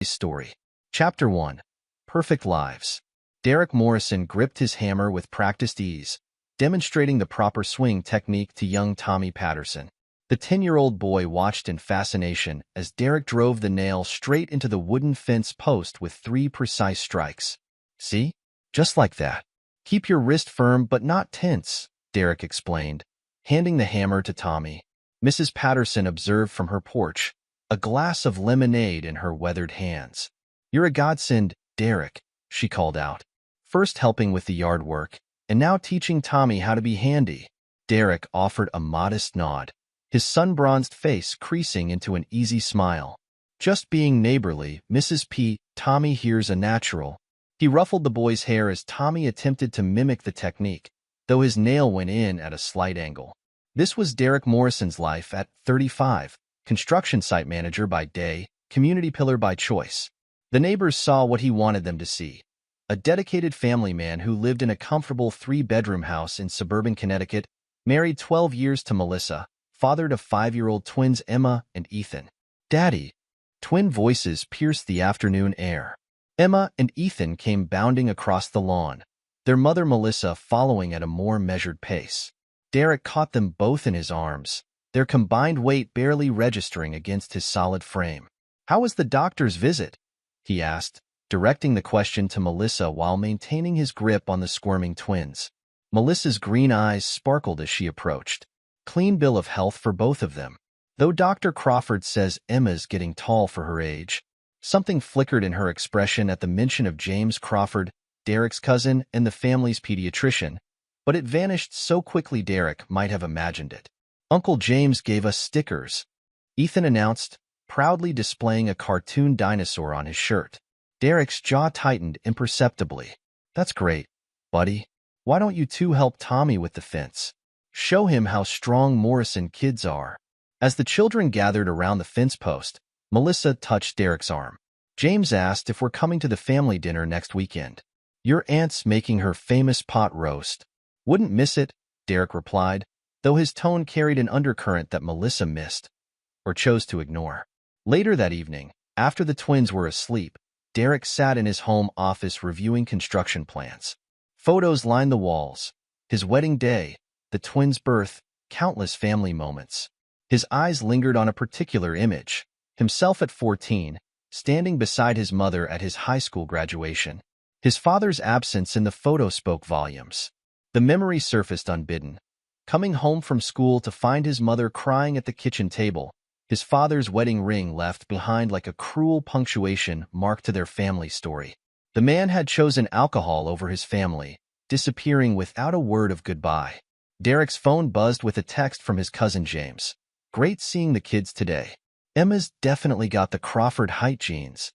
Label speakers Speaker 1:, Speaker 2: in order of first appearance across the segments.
Speaker 1: Story. Chapter 1. Perfect Lives. Derek Morrison gripped his hammer with practiced ease, demonstrating the proper swing technique to young Tommy Patterson. The 10-year-old boy watched in fascination as Derek drove the nail straight into the wooden fence post with 3 precise strikes. "See? Just like that. Keep your wrist firm but not tense," Derek explained, handing the hammer to Tommy. Mrs. Patterson observed from her porch, a glass of lemonade in her weathered hands. "You're a godsend, Derek," she called out. "First helping with the yard work, and now teaching Tommy how to be handy." Derek offered a modest nod, his sun-bronzed face creasing into an easy smile. "Just being neighborly, Mrs. P. Tommy here's a natural." He ruffled the boy's hair as Tommy attempted to mimic the technique, though his nail went in at a slight angle. This was Derek Morrison's life at 35, construction site manager by day, community pillar by choice. The neighbors saw what he wanted them to see: a dedicated family man who lived in a comfortable 3-bedroom house in suburban Connecticut, married 12 years to Melissa, fathered of 5-year-old twins Emma and Ethan. "Daddy!" Twin voices pierced the afternoon air. Emma and Ethan came bounding across the lawn, their mother Melissa following at a more measured pace. Derek caught them both in his arms, their combined weight barely registering against his solid frame. "How was the doctor's visit?" he asked, directing the question to Melissa while maintaining his grip on the squirming twins. Melissa's green eyes sparkled as she approached. "Clean bill of health for both of them. Though Dr. Crawford says Emma's getting tall for her age." Something flickered in her expression at the mention of James Crawford, Derek's cousin and the family's pediatrician, but it vanished so quickly Derek might have imagined it. "Uncle James gave us stickers," Ethan announced, proudly displaying a cartoon dinosaur on his shirt. Derek's jaw tightened imperceptibly. "That's great, buddy. Why don't you two help Tommy with the fence? Show him how strong Morrison kids are." As the children gathered around the fence post, Melissa touched Derek's arm. "James asked if we're coming to the family dinner next weekend. Your aunt's making her famous pot roast. Wouldn't miss it," Derek replied, though his tone carried an undercurrent that Melissa missed, or chose to ignore. Later that evening, after the twins were asleep, Derek sat in his home office reviewing construction plans. Photos lined the walls: his wedding day, the twins' birth, countless family moments. His eyes lingered on a particular image: himself at 14, standing beside his mother at his high school graduation. His father's absence in the photo spoke volumes. The memory surfaced unbidden. Coming home from school to find his mother crying at the kitchen table, his father's wedding ring left behind like a cruel punctuation mark to their family story. The man had chosen alcohol over his family, disappearing without a word of goodbye. Derek's phone buzzed with a text from his cousin James. "Great seeing the kids today. Emma's definitely got the Crawford height genes."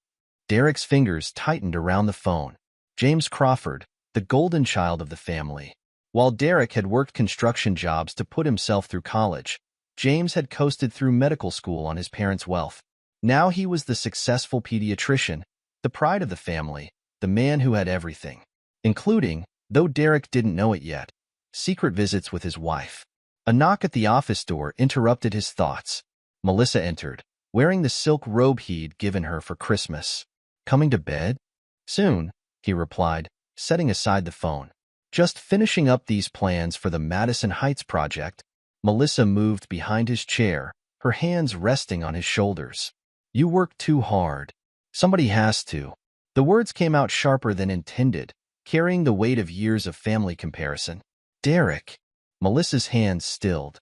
Speaker 1: Derek's fingers tightened around the phone. James Crawford, the golden child of the family. While Derek had worked construction jobs to put himself through college, James had coasted through medical school on his parents' wealth. Now he was the successful pediatrician, the pride of the family, the man who had everything, including, though Derek didn't know it yet, secret visits with his wife. A knock at the office door interrupted his thoughts. Melissa entered, wearing the silk robe he'd given her for Christmas. "Coming to bed?" "Soon," he replied, setting aside the phone. "Just finishing up these plans for the Madison Heights project." Melissa moved behind his chair, her hands resting on his shoulders. "You work too hard. Somebody has to." The words came out sharper than intended, carrying the weight of years of family comparison. "Derek." Melissa's hands stilled.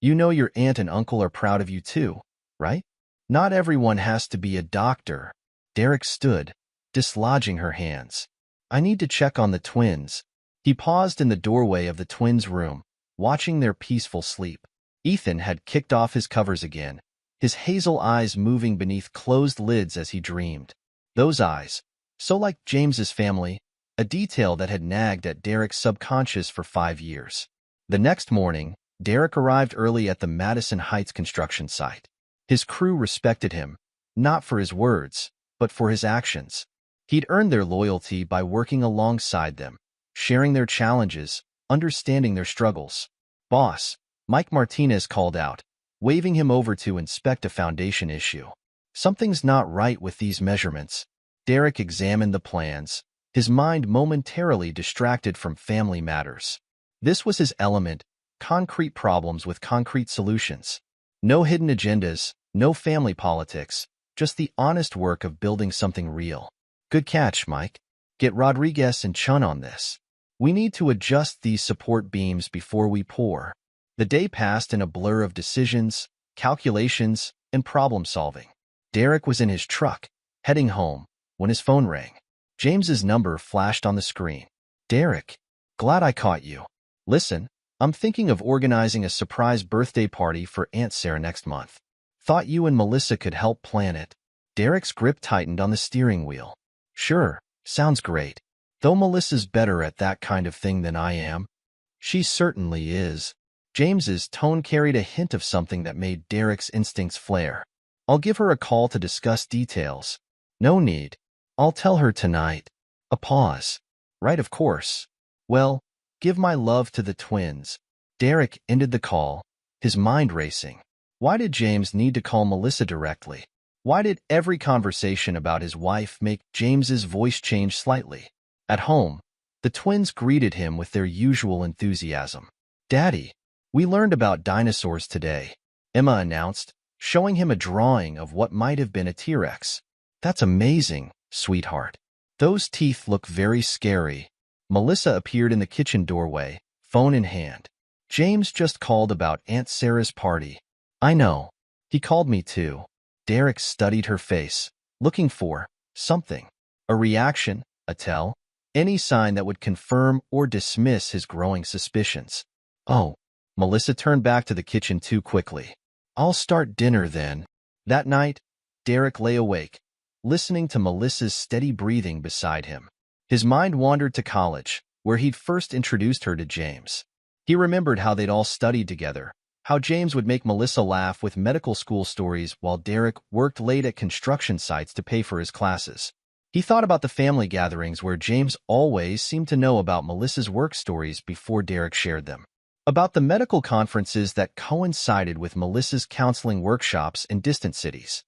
Speaker 1: "You know your aunt and uncle are proud of you too, right? Not everyone has to be a doctor." Derek stood, dislodging her hands. "I need to check on the twins." He paused in the doorway of the twins' room, watching their peaceful sleep. Ethan had kicked off his covers again, his hazel eyes moving beneath closed lids as he dreamed. Those eyes, so like James's family, a detail that had nagged at Derek's subconscious for 5 years. The next morning, Derek arrived early at the Madison Heights construction site. His crew respected him, not for his words, but for his actions. He'd earned their loyalty by working alongside them, sharing their challenges, understanding their struggles. "Boss," Mike Martinez called out, waving him over to inspect a foundation issue. Something's not right with these measurements. Derek examined the plans, his mind momentarily distracted from family matters. This was his element, concrete problems with concrete solutions. No hidden agendas, no family politics, just the honest work of building something real. Good catch, Mike. Get Rodriguez and Chun on this. We need to adjust these support beams before we pour. The day passed in a blur of decisions, calculations, and problem-solving. Derek was in his truck, heading home, when his phone rang. James's number flashed on the screen. Derek, glad I caught you. Listen, I'm thinking of organizing a surprise birthday party for Aunt Sarah next month. Thought you and Melissa could help plan it. Derek's grip tightened on the steering wheel. Sure, sounds great. Though Melissa's better at that kind of thing than I am. She certainly is. James's tone carried a hint of something that made Derek's instincts flare. I'll give her a call to discuss details. No need. I'll tell her tonight. A pause. Right, of course. Well, give my love to the twins. Derek ended the call, his mind racing. Why did James need to call Melissa directly? Why did every conversation about his wife make James's voice change slightly? At home, the twins greeted him with their usual enthusiasm. Daddy, we learned about dinosaurs today, Emma announced, showing him a drawing of what might have been a T-Rex. That's amazing, sweetheart. Those teeth look very scary. Melissa appeared in the kitchen doorway, phone in hand. James just called about Aunt Sarah's party. I know. He called me too. Derek studied her face, looking for something. A reaction, a tell, any sign that would confirm or dismiss his growing suspicions. Oh, Melissa turned back to the kitchen too quickly. I'll start dinner then. That night, Derek lay awake, listening to Melissa's steady breathing beside him. His mind wandered to college, where he'd first introduced her to James. He remembered how they'd all studied together, how James would make Melissa laugh with medical school stories while Derek worked late at construction sites to pay for his classes. He thought about the family gatherings where James always seemed to know about Melissa's work stories before Derek shared them. About the medical conferences that coincided with Melissa's counseling workshops in distant cities.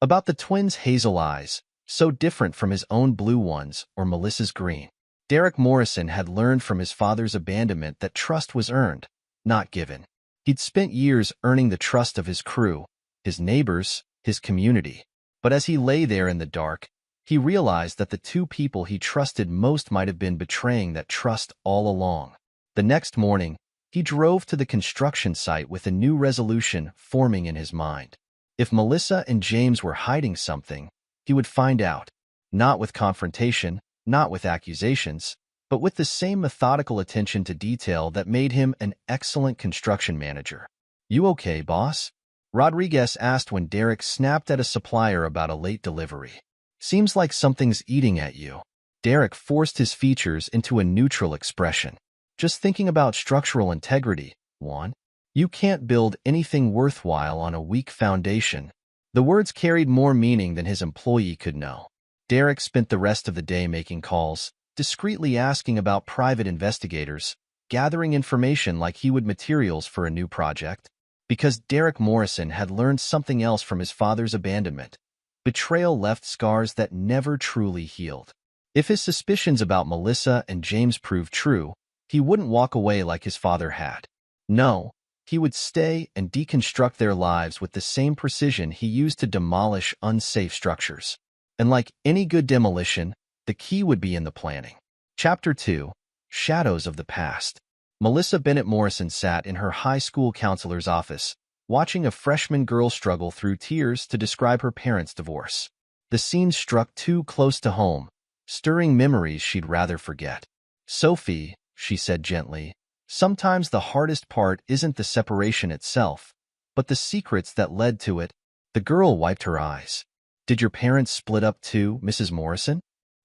Speaker 1: About the twins' hazel eyes, so different from his own blue ones or Melissa's green. Derek Morrison had learned from his father's abandonment that trust was earned, not given. He'd spent years earning the trust of his crew, his neighbors, his community. But as he lay there in the dark, he realized that the two people he trusted most might have been betraying that trust all along. The next morning, he drove to the construction site with a new resolution forming in his mind. If Melissa and James were hiding something, he would find out. Not with confrontation, not with accusations, but with the same methodical attention to detail that made him an excellent construction manager. You okay, boss? Rodriguez asked when Derek snapped at a supplier about a late delivery. Seems like something's eating at you. Derek forced his features into a neutral expression. Just thinking about structural integrity, Juan. You can't build anything worthwhile on a weak foundation. The words carried more meaning than his employee could know. Derek spent the rest of the day making calls, discreetly asking about private investigators, gathering information like he would materials for a new project. Because Derek Morrison had learned something else from his father's abandonment. Betrayal left scars that never truly healed. If his suspicions about Melissa and James proved true, he wouldn't walk away like his father had. No, he would stay and deconstruct their lives with the same precision he used to demolish unsafe structures. And like any good demolition, the key would be in the planning. Chapter 2, Shadows of the Past. Melissa Bennett Morrison sat in her high school counselor's office, watching a freshman girl struggle through tears to describe her parents' divorce. The scene struck too close to home, stirring memories she'd rather forget. Sophie, she said gently, sometimes the hardest part isn't the separation itself, but the secrets that led to it. The girl wiped her eyes. Did your parents split up too, Mrs. Morrison?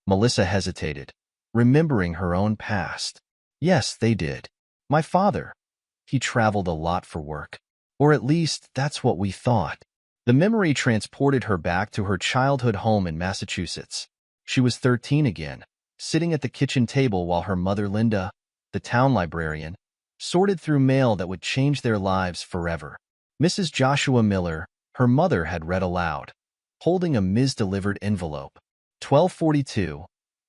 Speaker 1: Melissa hesitated, remembering her own past. Yes, they did. My father. He traveled a lot for work. Or at least, that's what we thought. The memory transported her back to her childhood home in Massachusetts. She was 13 again, sitting at the kitchen table while her mother Linda, the town librarian, sorted through mail that would change their lives forever. Mrs. Joshua Miller, her mother, had read aloud. holding a mis-delivered envelope. 1242,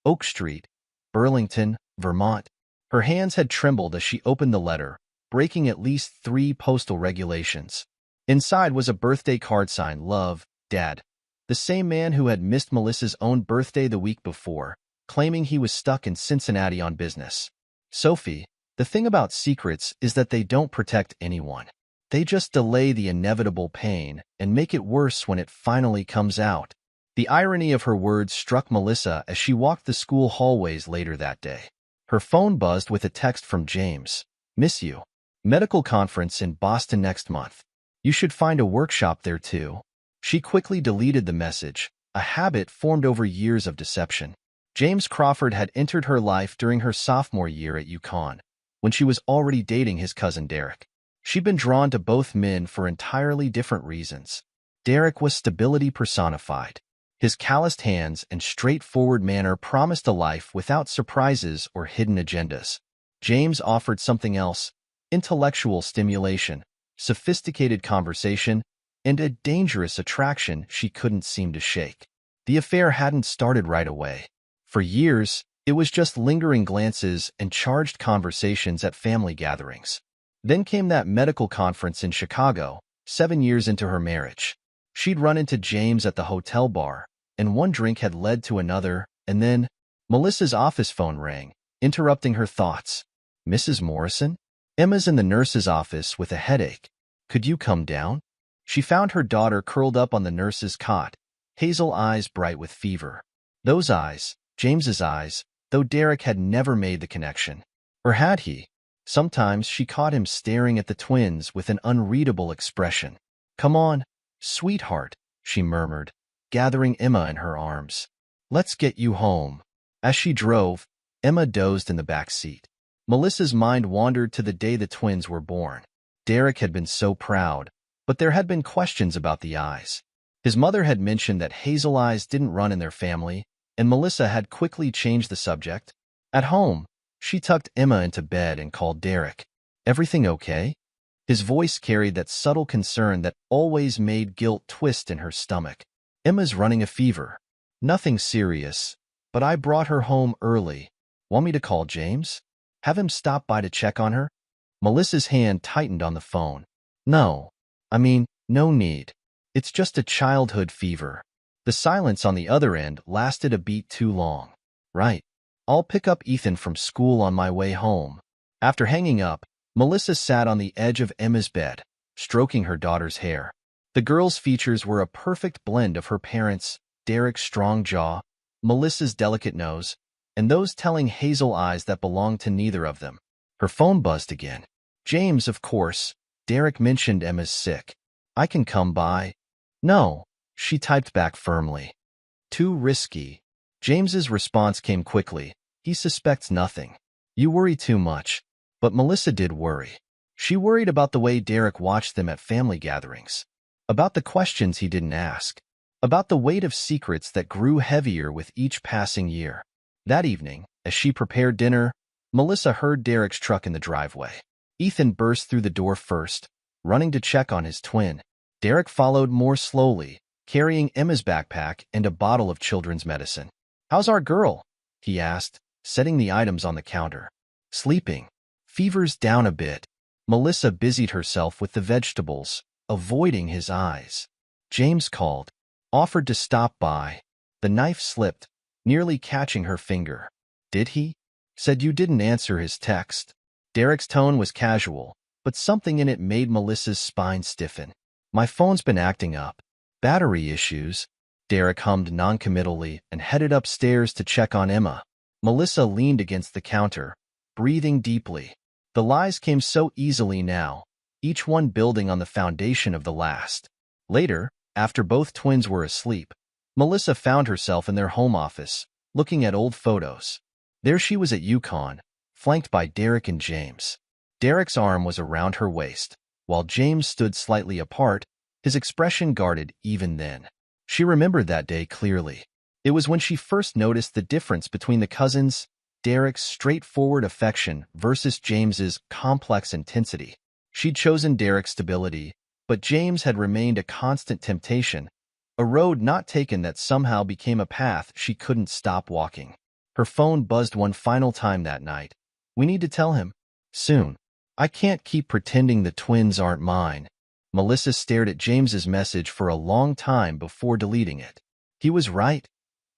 Speaker 1: Oak Street, Burlington, Vermont. Her hands had trembled as she opened the letter, breaking at least 3 postal regulations. Inside was a birthday card signed, "Love, Dad." The same man who had missed Melissa's own birthday the week before, claiming he was stuck in Cincinnati on business. "Sophie, the thing about secrets is that they don't protect anyone. They just delay the inevitable pain and make it worse when it finally comes out." The irony of her words struck Melissa as she walked the school hallways later that day. Her phone buzzed with a text from James. "Miss you. Medical conference in Boston next month. You should find a workshop there too." She quickly deleted the message, a habit formed over years of deception. James Crawford had entered her life during her sophomore year at UConn, when she was already dating his cousin Derek. She'd been drawn to both men for entirely different reasons. Derek was stability personified. His calloused hands and straightforward manner promised a life without surprises or hidden agendas. James offered something else: intellectual stimulation, sophisticated conversation, and a dangerous attraction she couldn't seem to shake. The affair hadn't started right away. For years, it was just lingering glances and charged conversations at family gatherings. Then came that medical conference in Chicago, 7 years into her marriage. She'd run into James at the hotel bar, and one drink had led to another, and then Melissa's office phone rang, interrupting her thoughts. "Mrs. Morrison? Emma's in the nurse's office with a headache. Could you come down?" She found her daughter curled up on the nurse's cot, hazel eyes bright with fever. Those eyes, James's eyes, though Derek had never made the connection. Or had he? Sometimes she caught him staring at the twins with an unreadable expression. "Come on, sweetheart," she murmured, gathering Emma in her arms. "Let's get you home." As she drove, Emma dozed in the back seat. Melissa's mind wandered to the day the twins were born. Derek had been so proud, but there had been questions about the eyes. His mother had mentioned that hazel eyes didn't run in their family, and Melissa had quickly changed the subject. At home, she tucked Emma into bed and called Derek. "Everything okay?" His voice carried that subtle concern that always made guilt twist in her stomach. "Emma's running a fever. Nothing serious, but I brought her home early. Want me to call James? Have him stop by to check on her?" Melissa's hand tightened on the phone. No need. It's just a childhood fever." The silence on the other end lasted a beat too long. "Right. I'll pick up Ethan from school on my way home." After hanging up, Melissa sat on the edge of Emma's bed, stroking her daughter's hair. The girl's features were a perfect blend of her parents', Derek's strong jaw, Melissa's delicate nose, and those telling hazel eyes that belonged to neither of them. Her phone buzzed again. "James, of course. Derek mentioned Emma's sick. I can come by." "No," she typed back firmly. "Too risky." James's response came quickly. "He suspects nothing. You worry too much." But Melissa did worry. She worried about the way Derek watched them at family gatherings, about the questions he didn't ask, about the weight of secrets that grew heavier with each passing year. That evening, as she prepared dinner, Melissa heard Derek's truck in the driveway. Ethan burst through the door first, running to check on his twin. Derek followed more slowly, carrying Emma's backpack and a bottle of children's medicine. "How's our girl?" he asked, setting the items on the counter. "Sleeping. Fever's down a bit." Melissa busied herself with the vegetables, avoiding his eyes. James called, offered to stop by. The knife slipped, nearly catching her finger. "Did he?" "Said you didn't answer his text." Derek's tone was casual, but something in it made Melissa's spine stiffen. "My phone's been acting up. Battery issues." Derek hummed noncommittally and headed upstairs to check on Emma. Melissa leaned against the counter, breathing deeply. The lies came so easily now, each one building on the foundation of the last. Later, after both twins were asleep, Melissa found herself in their home office, looking at old photos. There she was at UConn, flanked by Derek and James. Derek's arm was around her waist, while James stood slightly apart, his expression guarded even then. She remembered that day clearly. It was when she first noticed the difference between the cousins, Derek's straightforward affection versus James's complex intensity. She'd chosen Derek's stability, but James had remained a constant temptation, a road not taken that somehow became a path she couldn't stop walking. Her phone buzzed one final time that night. We need to tell him. Soon. I can't keep pretending the twins aren't mine. Melissa stared at James's message for a long time before deleting it. He was right.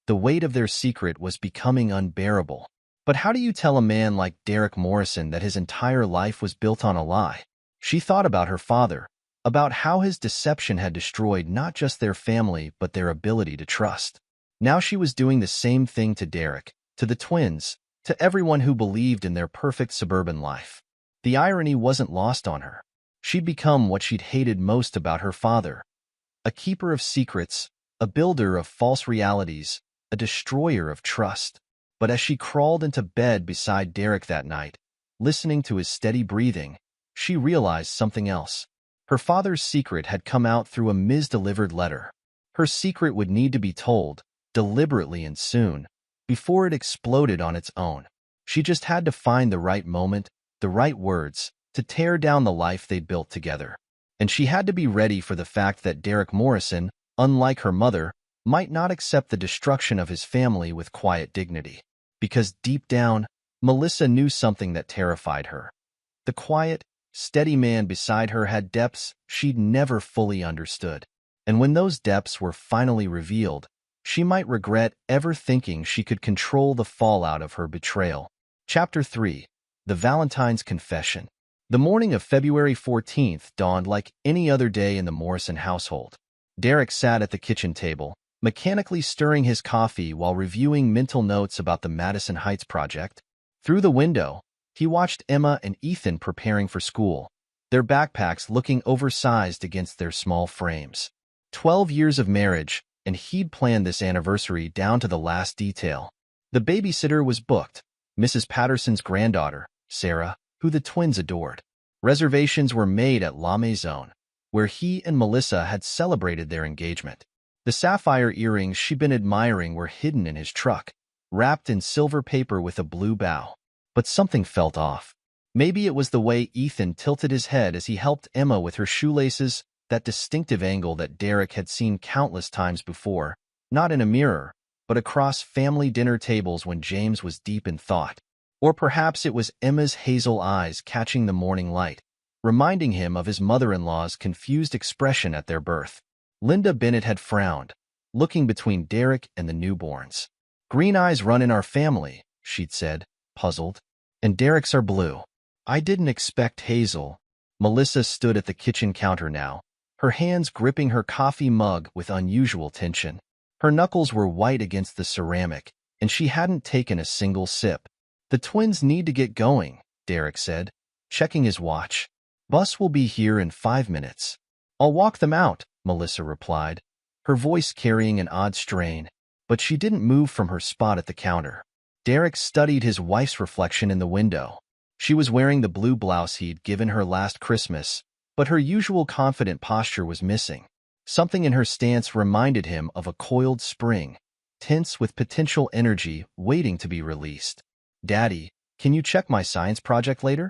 Speaker 1: The weight of their secret was becoming unbearable. But how do you tell a man like Derek Morrison that his entire life was built on a lie? She thought about her father, about how his deception had destroyed not just their family but their ability to trust. Now she was doing the same thing to Derek, to the twins, to everyone who believed in their perfect suburban life. The irony wasn't lost on her. She'd become what she'd hated most about her father. A keeper of secrets, a builder of false realities, a destroyer of trust. But as she crawled into bed beside Derek that night, listening to his steady breathing, she realized something else. Her father's secret had come out through a misdelivered letter. Her secret would need to be told, deliberately and soon, before it exploded on its own. She just had to find the right moment, the right words, to tear down the life they'd built together. And she had to be ready for the fact that Derek Morrison, unlike her mother, might not accept the destruction of his family with quiet dignity. Because deep down, Melissa knew something that terrified her. The quiet, steady man beside her had depths she'd never fully understood. And when those depths were finally revealed, she might regret ever thinking she could control the fallout of her betrayal. Chapter 3. The Valentine's Confession. The morning of February 14th dawned like any other day in the Morrison household. Derek sat at the kitchen table, mechanically stirring his coffee while reviewing mental notes about the Madison Heights project. Through the window, he watched Emma and Ethan preparing for school, their backpacks looking oversized against their small frames. 12 years of marriage, and he'd planned this anniversary down to the last detail. The babysitter was booked, Mrs. Patterson's granddaughter, Sarah, who the twins adored. Reservations were made at La Maison, where he and Melissa had celebrated their engagement. The sapphire earrings she'd been admiring were hidden in his truck, wrapped in silver paper with a blue bow. But something felt off. Maybe it was the way Ethan tilted his head as he helped Emma with her shoelaces, that distinctive angle that Derek had seen countless times before, not in a mirror, but across family dinner tables when James was deep in thought. Or perhaps it was Emma's hazel eyes catching the morning light, reminding him of his mother-in-law's confused expression at their birth. Linda Bennett had frowned, looking between Derek and the newborns. "Green eyes run in our family," she'd said, puzzled. "And Derek's are blue." "I didn't expect hazel." Melissa stood at the kitchen counter now, her hands gripping her coffee mug with unusual tension. Her knuckles were white against the ceramic, and she hadn't taken a single sip. "The twins need to get going," Derek said, checking his watch. "Bus will be here in 5 minutes." "I'll walk them out," Melissa replied, her voice carrying an odd strain, but she didn't move from her spot at the counter. Derek studied his wife's reflection in the window. She was wearing the blue blouse he'd given her last Christmas, but her usual confident posture was missing. Something in her stance reminded him of a coiled spring, tense with potential energy waiting to be released. "Daddy, can you check my science project later?"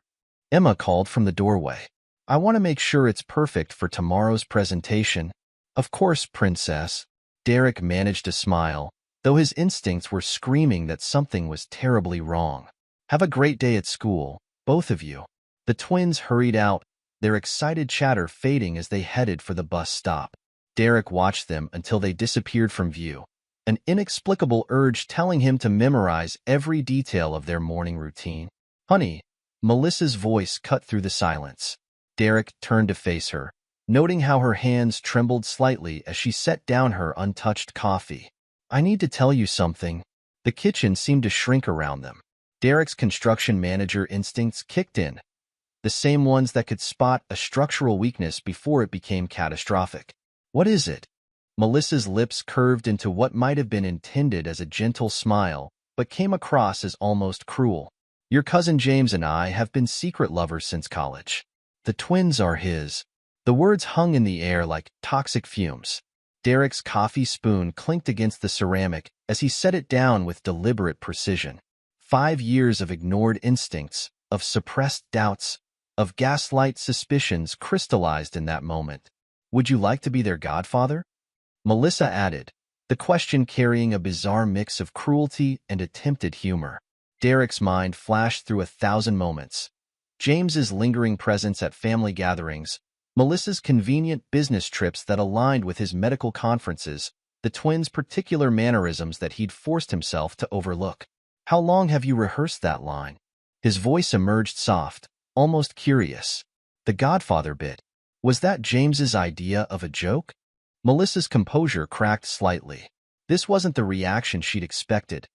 Speaker 1: Emma called from the doorway. "I want to make sure it's perfect for tomorrow's presentation." "Of course, princess." Derek managed to smile, though his instincts were screaming that something was terribly wrong. "Have a great day at school, both of you." The twins hurried out, their excited chatter fading as they headed for the bus stop. Derek watched them until they disappeared from view, an inexplicable urge telling him to memorize every detail of their morning routine. "Honey," Melissa's voice cut through the silence. Derek turned to face her, noting how her hands trembled slightly as she set down her untouched coffee. "I need to tell you something." The kitchen seemed to shrink around them. Derek's construction manager instincts kicked in, the same ones that could spot a structural weakness before it became catastrophic. "What is it?" Melissa's lips curved into what might have been intended as a gentle smile, but came across as almost cruel. "Your cousin James and I have been secret lovers since college. The twins are his." The words hung in the air like toxic fumes. Derek's coffee spoon clinked against the ceramic as he set it down with deliberate precision. 5 years of ignored instincts, of suppressed doubts, of gaslight suspicions crystallized in that moment. "Would you like to be their godfather?" Melissa added, the question carrying a bizarre mix of cruelty and attempted humor. Derek's mind flashed through 1,000 moments. James's lingering presence at family gatherings, Melissa's convenient business trips that aligned with his medical conferences, the twins' particular mannerisms that he'd forced himself to overlook. How long have you rehearsed that line? His voice emerged soft, almost curious. The Godfather bit. Was that James's idea of a joke? Melissa's composure cracked slightly. This wasn't the reaction she'd expected.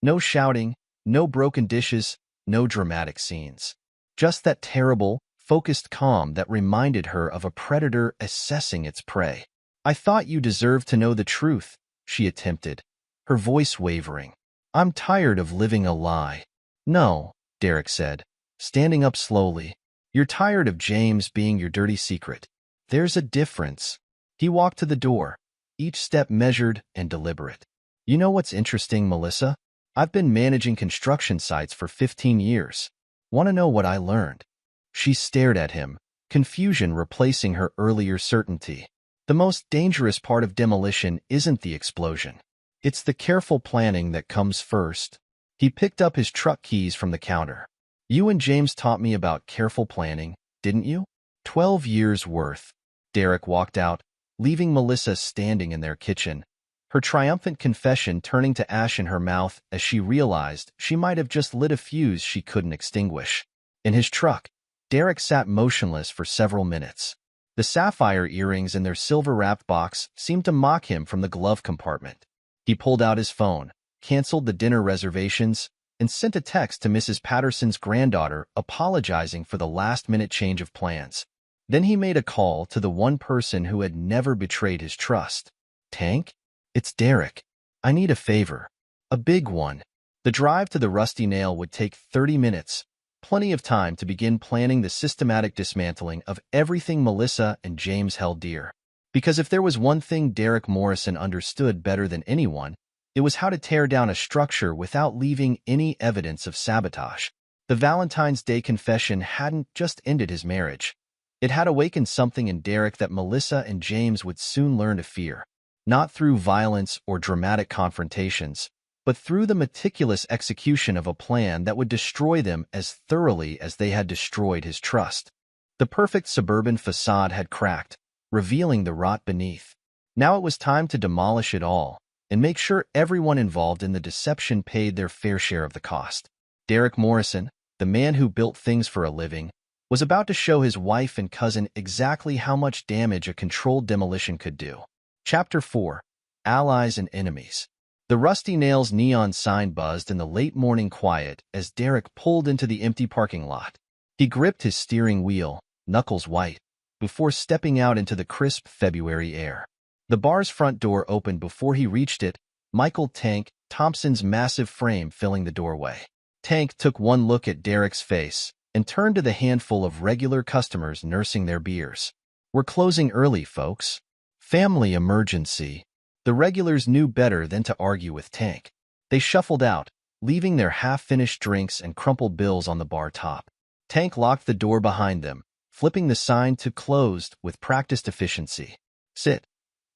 Speaker 1: No shouting, no broken dishes, no dramatic scenes. Just that terrible, focused calm that reminded her of a predator assessing its prey. I thought you deserved to know the truth, she attempted, her voice wavering. I'm tired of living a lie. No, Derek said, standing up slowly. You're tired of James being your dirty secret. There's a difference. He walked to the door, each step measured and deliberate. You know what's interesting, Melissa? I've been managing construction sites for 15 years. Want to know what I learned? She stared at him, confusion replacing her earlier certainty. The most dangerous part of demolition isn't the explosion. It's the careful planning that comes first. He picked up his truck keys from the counter. You and James taught me about careful planning, didn't you? 12 years worth. Derek walked out, leaving Melissa standing in their kitchen, her triumphant confession turning to ash in her mouth as she realized she might have just lit a fuse she couldn't extinguish. In his truck, Derek sat motionless for several minutes. The sapphire earrings in their silver-wrapped box seemed to mock him from the glove compartment. He pulled out his phone, canceled the dinner reservations, and sent a text to Mrs. Patterson's granddaughter apologizing for the last-minute change of plans. Then he made a call to the one person who had never betrayed his trust. Tank? It's Derek. I need a favor. A big one. The drive to the Rusty Nail would take 30 minutes, plenty of time to begin planning the systematic dismantling of everything Melissa and James held dear. Because if there was one thing Derek Morrison understood better than anyone, it was how to tear down a structure without leaving any evidence of sabotage. The Valentine's Day confession hadn't just ended his marriage. It had awakened something in Derek that Melissa and James would soon learn to fear. Not through violence or dramatic confrontations, but through the meticulous execution of a plan that would destroy them as thoroughly as they had destroyed his trust. The perfect suburban facade had cracked, revealing the rot beneath. Now it was time to demolish it all and make sure everyone involved in the deception paid their fair share of the cost. Derek Morrison, the man who built things for a living, was about to show his wife and cousin exactly how much damage a controlled demolition could do. Chapter 4. Allies and Enemies. The Rusty Nail's neon sign buzzed in the late morning quiet as Derek pulled into the empty parking lot. He gripped his steering wheel, knuckles white, before stepping out into the crisp February air. The bar's front door opened before he reached it, Michael "Tank" Thompson's massive frame filling the doorway. Tank took one look at Derek's face and turned to the handful of regular customers nursing their beers. We're closing early, folks. Family emergency. The regulars knew better than to argue with Tank. They shuffled out, leaving their half-finished drinks and crumpled bills on the bar top. Tank locked the door behind them, flipping the sign to closed with practiced efficiency. Sit,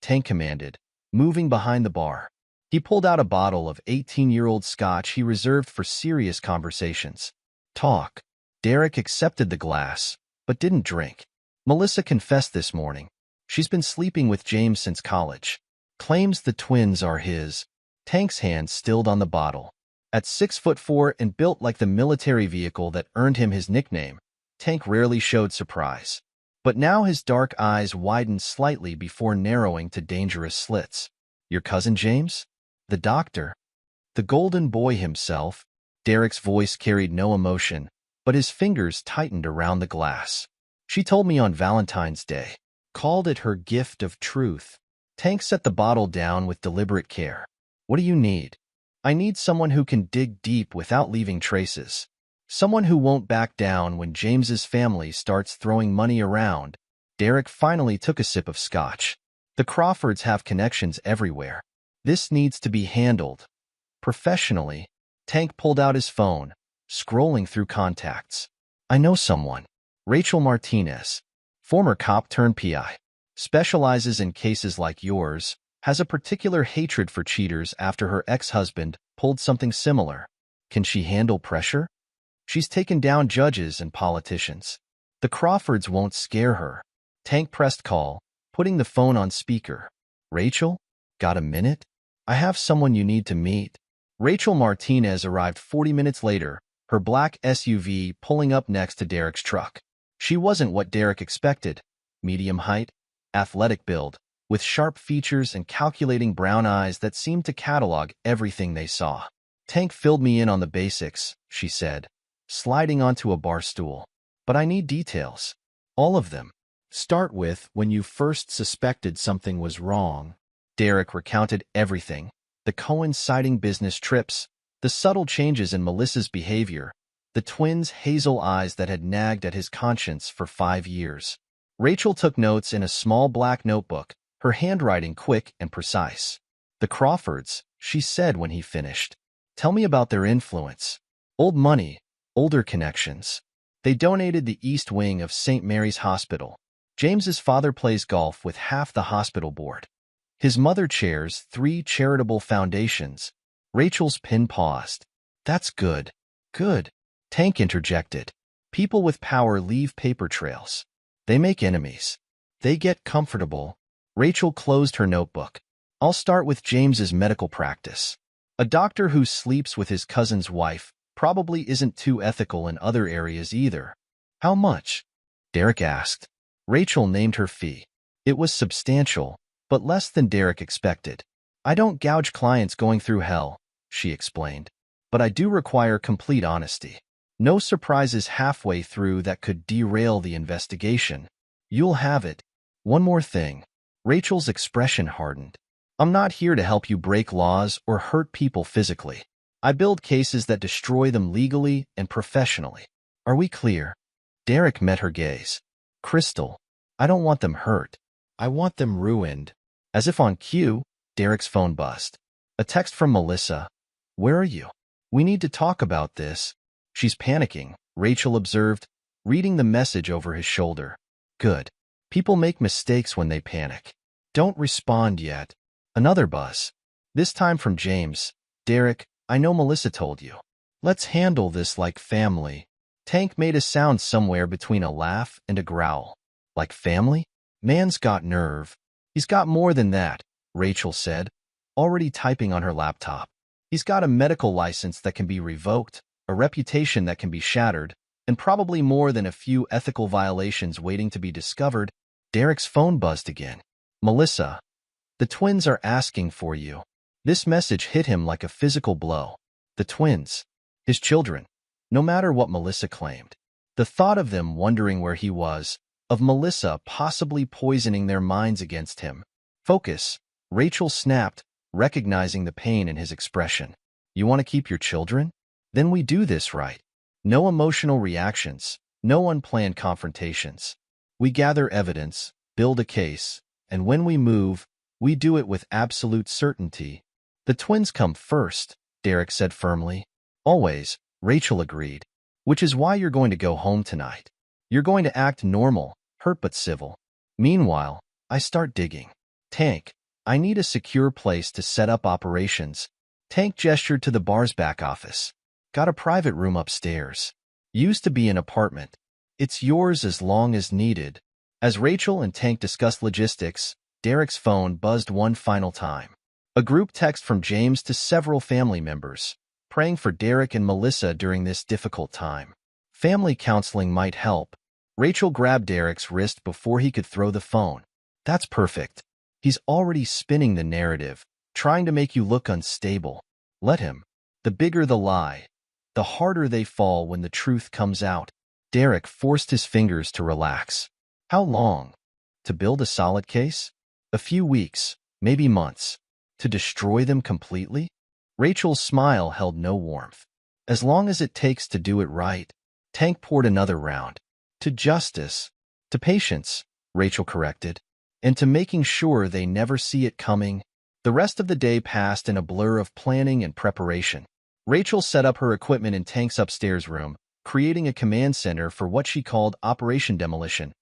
Speaker 1: Tank commanded, moving behind the bar. He pulled out a bottle of 18-year-old scotch he reserved for serious conversations. Talk. Derek accepted the glass, but didn't drink. Melissa confessed this morning. She's been sleeping with James since college. Claims the twins are his. Tank's hand stilled on the bottle. At 6'4" and built like the military vehicle that earned him his nickname, Tank rarely showed surprise. But now his dark eyes widened slightly before narrowing to dangerous slits. Your cousin James? The doctor? The golden boy himself? Derek's voice carried no emotion, but his fingers tightened around the glass. She told me on Valentine's Day. Called it her gift of truth. Tank set the bottle down with deliberate care. What do you need? I need someone who can dig deep without leaving traces. Someone who won't back down when James's family starts throwing money around. Derek finally took a sip of scotch. The Crawfords have connections everywhere. This needs to be handled professionally. Tank pulled out his phone, scrolling through contacts. I know someone. Rachel Martinez. Former cop turned PI. Specializes in cases like yours, Has a particular hatred for cheaters after her ex-husband pulled something similar. Can she handle pressure? She's taken down judges and politicians. The Crawfords won't scare her. Tank pressed call, putting the phone on speaker. Rachel? Got a minute? I have someone you need to meet. Rachel Martinez arrived 40 minutes later, her black SUV pulling up next to Derek's truck. She wasn't what Derek expected. Medium height, athletic build, with sharp features and calculating brown eyes that seemed to catalog everything they saw. Tank filled me in on the basics, she said, sliding onto a bar stool. But I need details. All of them. Start with when you first suspected something was wrong. Derek recounted everything. The coinciding business trips, the subtle changes in Melissa's behavior, the twins' hazel eyes that had nagged at his conscience for 5 years. Rachel took notes in a small black notebook, her handwriting quick and precise. The Crawfords, she said when he finished. Tell me about their influence. Old money, older connections. They donated the East Wing of St. Mary's Hospital. James's father plays golf with half the hospital board. His mother chairs 3 charitable foundations. Rachel's pen paused. That's good. Good. Tank interjected. People with power leave paper trails. They make enemies. They get comfortable. Rachel closed her notebook. I'll start with James's medical practice. A doctor who sleeps with his cousin's wife probably isn't too ethical in other areas either. How much? Derek asked. Rachel named her fee. It was substantial, but less than Derek expected. I don't gouge clients going through hell, she explained. But I do require complete honesty. No surprises halfway through that could derail the investigation. You'll have it. One more thing. Rachel's expression hardened. I'm not here to help you break laws or hurt people physically. I build cases that destroy them legally and professionally. Are we clear? Derek met her gaze. Crystal, I don't want them hurt. I want them ruined. As if on cue, Derek's phone buzzed. A text from Melissa. Where are you? We need to talk about this. She's panicking, Rachel observed, reading the message over his shoulder. Good. People make mistakes when they panic. Don't respond yet. Another buzz. This time from James. Derek, I know Melissa told you. Let's handle this like family. Tank made a sound somewhere between a laugh and a growl. Like family? Man's got nerve. He's got more than that, Rachel said, already typing on her laptop. He's got a medical license that can be revoked, a reputation that can be shattered, and probably more than a few ethical violations waiting to be discovered. Derek's phone buzzed again. Melissa, the twins are asking for you. This message hit him like a physical blow. The twins, his children, no matter what Melissa claimed. The thought of them wondering where he was, of Melissa possibly poisoning their minds against him. Focus, Rachel snapped, recognizing the pain in his expression. You want to keep your children? Then we do this right. No emotional reactions, no unplanned confrontations. We gather evidence, build a case, and when we move, we do it with absolute certainty. The twins come first, Derek said firmly. Always, Rachel agreed. Which is why you're going to go home tonight. You're going to act normal, hurt but civil. Meanwhile, I start digging. Tank, I need a secure place to set up operations. Tank gestured to the bar's back office. Got a private room upstairs. Used to be an apartment. It's yours as long as needed. As Rachel and Tank discussed logistics, Derek's phone buzzed one final time. A group text from James to several family members, praying for Derek and Melissa during this difficult time. Family counseling might help. Rachel grabbed Derek's wrist before he could throw the phone. That's perfect. He's already spinning the narrative, trying to make you look unstable. Let him. The bigger the lie, the harder they fall when the truth comes out. Derek forced his fingers to relax. How long? To build a solid case? A few weeks, maybe months. To destroy them completely? Rachel's smile held no warmth. As long as it takes to do it right. Tank poured another round. To justice. To patience, Rachel corrected. And to making sure they never see it coming. The rest of the day passed in a blur of planning and preparation. Rachel set up her equipment in Tank's upstairs room, creating a command center for what she called Operation Demolition,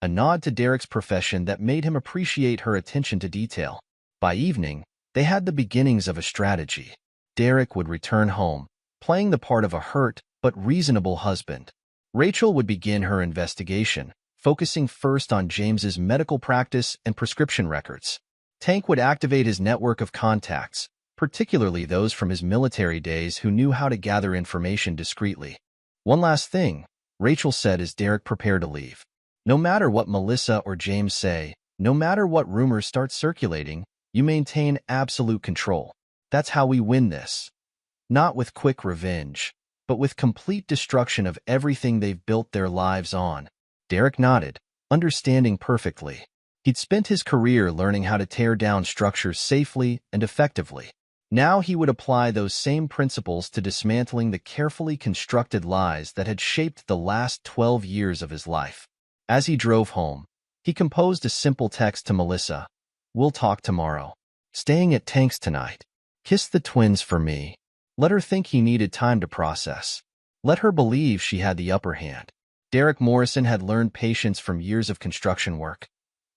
Speaker 1: a nod to Derek's profession that made him appreciate her attention to detail. By evening, they had the beginnings of a strategy. Derek would return home, playing the part of a hurt but reasonable husband. Rachel would begin her investigation, focusing first on James's medical practice and prescription records. Tank would activate his network of contacts, particularly those from his military days who knew how to gather information discreetly. One last thing, Rachel said as Derek prepared to leave. No matter what Melissa or James say, no matter what rumors start circulating, you maintain absolute control. That's how we win this. Not with quick revenge, but with complete destruction of everything they've built their lives on. Derek nodded, understanding perfectly. He'd spent his career learning how to tear down structures safely and effectively. Now he would apply those same principles to dismantling the carefully constructed lies that had shaped the last 12 years of his life. As he drove home, he composed a simple text to Melissa. "We'll talk tomorrow. Staying at Tank's tonight. Kiss the twins for me." Let her think he needed time to process. Let her believe she had the upper hand. Derek Morrison had learned patience from years of construction work.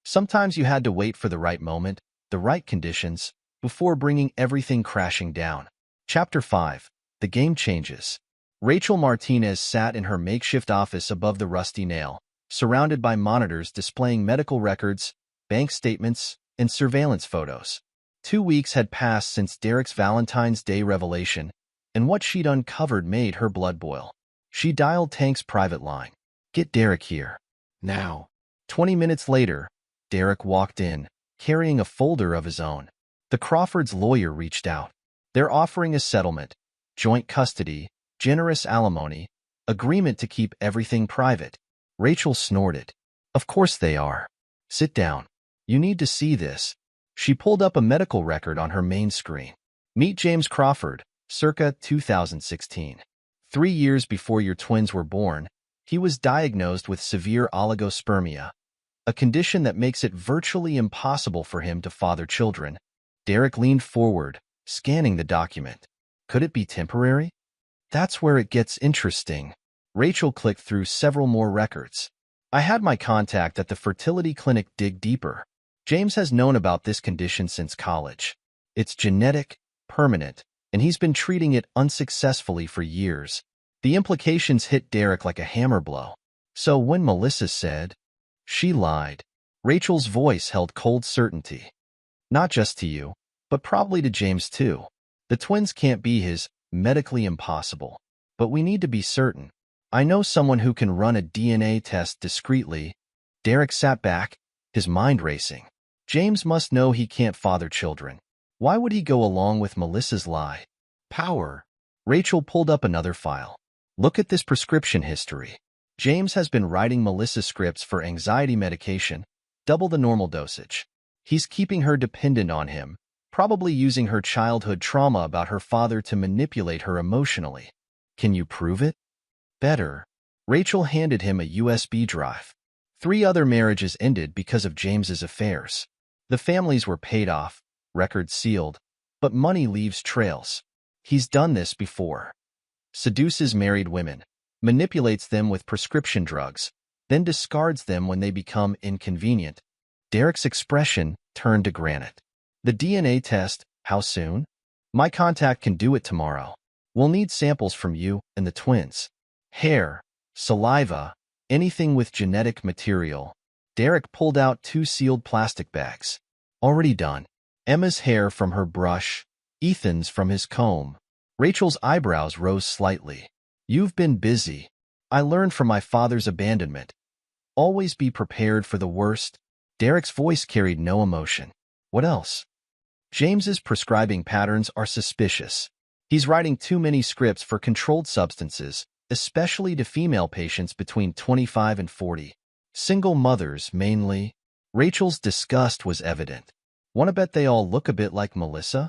Speaker 1: Sometimes you had to wait for the right moment, the right conditions, before bringing everything crashing down. Chapter 5. The Game Changes. Rachel Martinez sat in her makeshift office above the rusty nail, surrounded by monitors displaying medical records, bank statements, and surveillance photos. 2 weeks had passed since Derek's Valentine's Day revelation, and what she'd uncovered made her blood boil. She dialed Tank's private line. "Get Derek here. Now." 20 minutes later, Derek walked in, carrying a folder of his own. The Crawfords' lawyer reached out. They're offering a settlement, joint custody, generous alimony, agreement to keep everything private. Rachel snorted. "Of course they are. Sit down. You need to see this." She pulled up a medical record on her main screen. "Meet James Crawford, circa 2016. 3 years before your twins were born, he was diagnosed with severe oligospermia, a condition that makes it virtually impossible for him to father children." Derek leaned forward, scanning the document. Could it be temporary? That's where it gets interesting. Rachel clicked through several more records. "I had my contact at the fertility clinic dig deeper. James has known about this condition since college. It's genetic, permanent, and he's been treating it unsuccessfully for years." The implications hit Derek like a hammer blow. "So when Melissa said..." She lied. Rachel's voice held cold certainty. "Not just to you, but probably to James too. The twins can't be his, medically impossible. But we need to be certain. I know someone who can run a DNA test discreetly." Derek sat back, his mind racing. James must know he can't father children. Why would he go along with Melissa's lie? Power. Rachel pulled up another file. "Look at this prescription history. James has been writing Melissa scripts for anxiety medication, double the normal dosage. He's keeping her dependent on him, probably using her childhood trauma about her father to manipulate her emotionally. Can you prove it?" "Better." Rachel handed him a USB drive. 3 other marriages ended because of James's affairs. The families were paid off, records sealed, but money leaves trails. He's done this before. Seduces married women, manipulates them with prescription drugs, then discards them when they become inconvenient. Derek's expression turned to granite. "The DNA test, how soon?" "My contact can do it tomorrow. We'll need samples from you and the twins. Hair, saliva, anything with genetic material." Derek pulled out 2 sealed plastic bags. "Already done. Emma's hair from her brush, Ethan's from his comb." Rachel's eyebrows rose slightly. "You've been busy. I learned from my father's abandonment. Always be prepared for the worst." Derek's voice carried no emotion. "What else?" "James's prescribing patterns are suspicious. He's writing too many scripts for controlled substances, especially to female patients between 25 and 40. Single mothers, mainly." Rachel's disgust was evident. "Want to bet they all look a bit like Melissa?"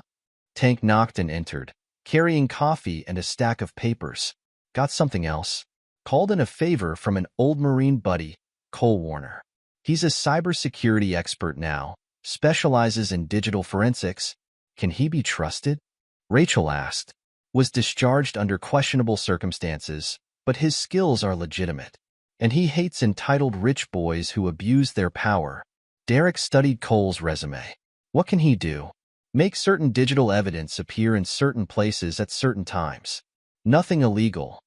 Speaker 1: Tank knocked and entered, carrying coffee and a stack of papers. "Got something else?" "Called in a favor from an old Marine buddy, Cole Warner. He's a cybersecurity expert now, specializes in digital forensics. Can he be trusted?" Rachel asked. "Was discharged under questionable circumstances, but his skills are legitimate. And he hates entitled rich boys who abuse their power." Derek studied Cole's resume. What can he do? Make certain digital evidence appear in certain places at certain times. Nothing illegal.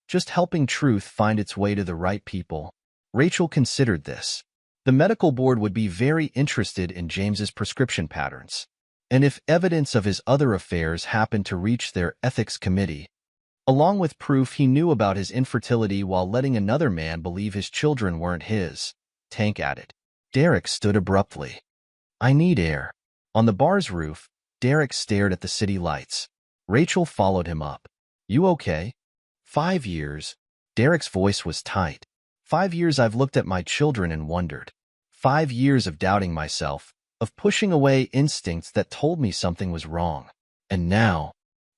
Speaker 1: Just helping truth find its way to the right people. Rachel considered this. The medical board would be very interested in James's prescription patterns. And if evidence of his other affairs happened to reach their ethics committee, along with proof he knew about his infertility while letting another man believe his children weren't his, Tank added. Derek stood abruptly. I need air. On the bar's roof, Derek stared at the city lights. Rachel followed him up. You okay? 5 years. Derek's voice was tight. 5 years I've looked at my children and wondered. 5 years of doubting myself, of pushing away instincts that told me something was wrong. And now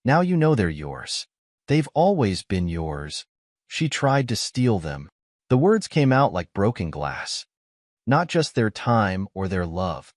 Speaker 1: you know they're yours. They've always been yours. She tried to steal them. The words came out like broken glass. Not just their time or their love.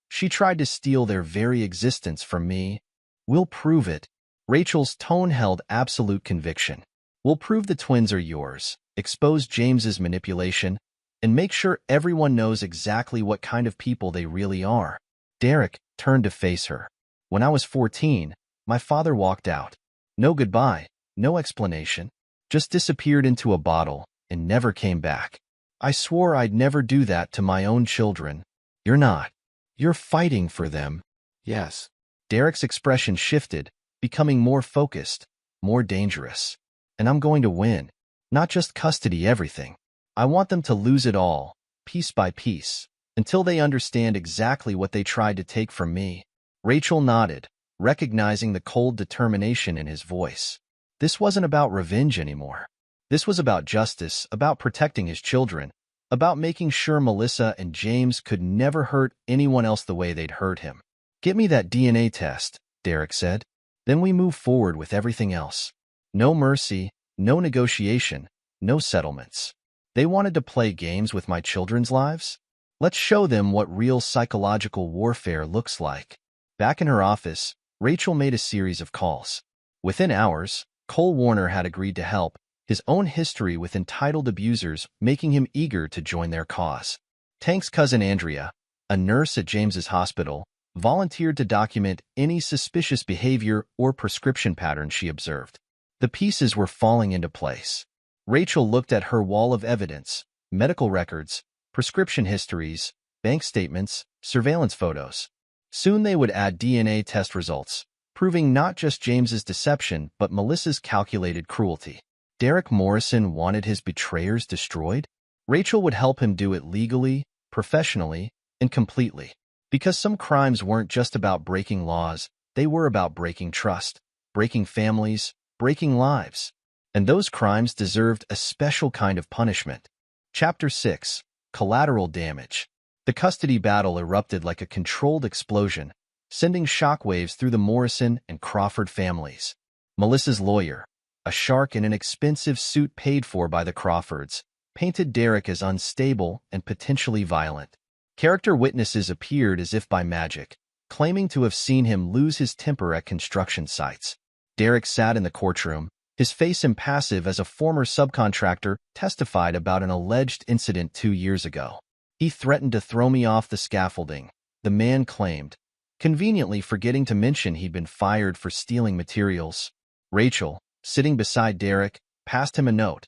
Speaker 1: She tried to steal their very existence from me. We'll prove it. Rachel's tone held absolute conviction. We'll prove the twins are yours, expose James's manipulation, and make sure everyone knows exactly what kind of people they really are. Derek turned to face her. When I was 14, my father walked out. No goodbye, no explanation. Just disappeared into a bottle and never came back. I swore I'd never do that to my own children. You're not. You're fighting for them. Yes. Derek's expression shifted, becoming more focused, more dangerous. And I'm going to win. Not just custody, everything. I want them to lose it all, piece by piece, until they understand exactly what they tried to take from me. Rachel nodded, recognizing the cold determination in his voice. This wasn't about revenge anymore. This was about justice, about protecting his children, about making sure Melissa and James could never hurt anyone else the way they'd hurt him. Get me that DNA test, Derek said. Then we move forward with everything else. No mercy, no negotiation, no settlements. They wanted to play games with my children's lives? Let's show them what real psychological warfare looks like. Back in her office, Rachel made a series of calls. Within hours, Cole Warner had agreed to help, his own history with entitled abusers making him eager to join their cause. Tank's cousin Andrea, a nurse at James's hospital, volunteered to document any suspicious behavior or prescription patterns she observed. The pieces were falling into place. Rachel looked at her wall of evidence, medical records, prescription histories, bank statements, surveillance photos. Soon they would add DNA test results, proving not just James's deception but Melissa's calculated cruelty. Derek Morrison wanted his betrayers destroyed? Rachel would help him do it legally, professionally, and completely. Because some crimes weren't just about breaking laws, they were about breaking trust, breaking families, breaking lives. And those crimes deserved a special kind of punishment. Chapter 6. Collateral Damage. The custody battle erupted like a controlled explosion, sending shockwaves through the Morrison and Crawford families. Melissa's lawyer, a shark in an expensive suit paid for by the Crawfords, painted Derek as unstable and potentially violent. Character witnesses appeared as if by magic, claiming to have seen him lose his temper at construction sites. Derek sat in the courtroom, his face impassive as a former subcontractor testified about an alleged incident 2 years ago. He threatened to throw me off the scaffolding, the man claimed, conveniently forgetting to mention he'd been fired for stealing materials. Rachel, sitting beside Derek, passed him a note.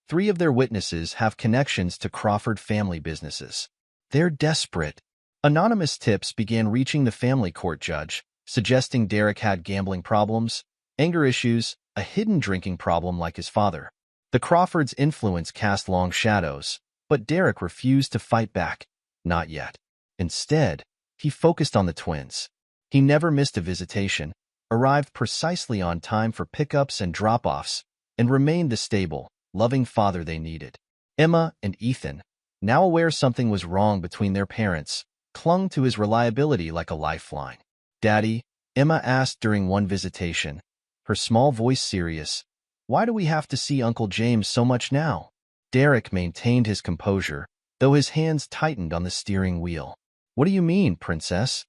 Speaker 1: 3 of their witnesses have connections to Crawford family businesses. They're desperate. Anonymous tips began reaching the family court judge, suggesting Derek had gambling problems, anger issues, a hidden drinking problem like his father. The Crawfords' influence cast long shadows, but Derek refused to fight back. Not yet. Instead, he focused on the twins. He never missed a visitation, arrived precisely on time for pickups and drop-offs, and remained the stable, loving father they needed. Emma and Ethan, now aware something was wrong between their parents, clung to his reliability like a lifeline. Daddy, Emma asked during one visitation, her small voice serious, why do we have to see Uncle James so much now? Derek maintained his composure, though his hands tightened on the steering wheel. What do you mean, princess?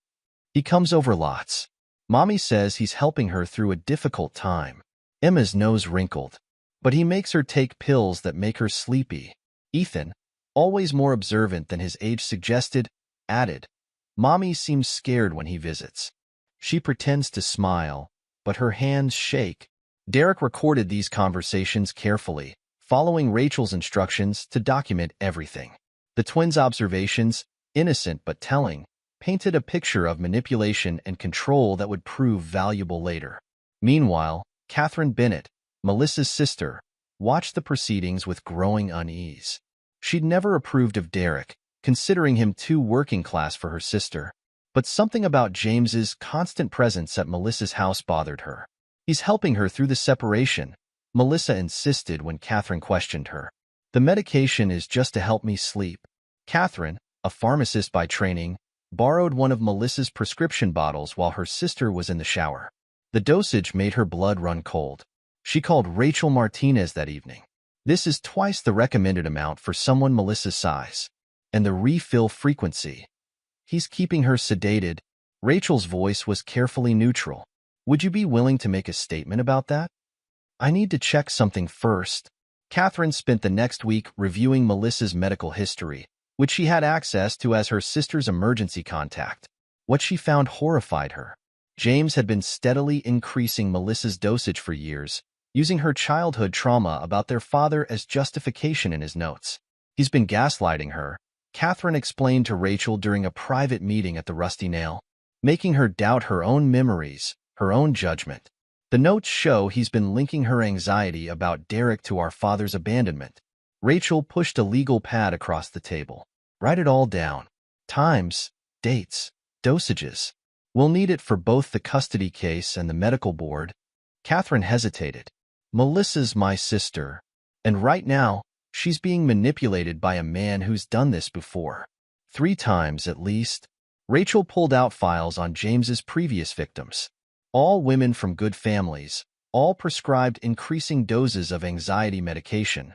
Speaker 1: He comes over lots. Mommy says he's helping her through a difficult time. Emma's nose wrinkled. But he makes her take pills that make her sleepy. Ethan, always more observant than his age suggested, added, Mommy seems scared when he visits. She pretends to smile, but her hands shake. Derek recorded these conversations carefully, following Rachel's instructions to document everything. The twins' observations, innocent but telling, painted a picture of manipulation and control that would prove valuable later. Meanwhile, Catherine Bennett, Melissa's sister, watched the proceedings with growing unease. She'd never approved of Derek, considering him too working class for her sister. But something about James's constant presence at Melissa's house bothered her. He's helping her through the separation, Melissa insisted when Catherine questioned her. The medication is just to help me sleep. Catherine, a pharmacist by training, borrowed one of Melissa's prescription bottles while her sister was in the shower. The dosage made her blood run cold. She called Rachel Martinez that evening. This is twice the recommended amount for someone Melissa's size. And the refill frequency. He's keeping her sedated. Rachel's voice was carefully neutral. Would you be willing to make a statement about that? I need to check something first. Catherine spent the next week reviewing Melissa's medical history, which she had access to as her sister's emergency contact. What she found horrified her. James had been steadily increasing Melissa's dosage for years, using her childhood trauma about their father as justification in his notes. He's been gaslighting her, Catherine explained to Rachel during a private meeting at the Rusty Nail, making her doubt her own memories, her own judgment. The notes show he's been linking her anxiety about Derek to our father's abandonment. Rachel pushed a legal pad across the table. Write it all down. Times, dates, dosages. We'll need it for both the custody case and the medical board. Catherine hesitated. Melissa's my sister, and right now, she's being manipulated by a man who's done this before. 3 times at least. Rachel pulled out files on James's previous victims. All women from good families, all prescribed increasing doses of anxiety medication,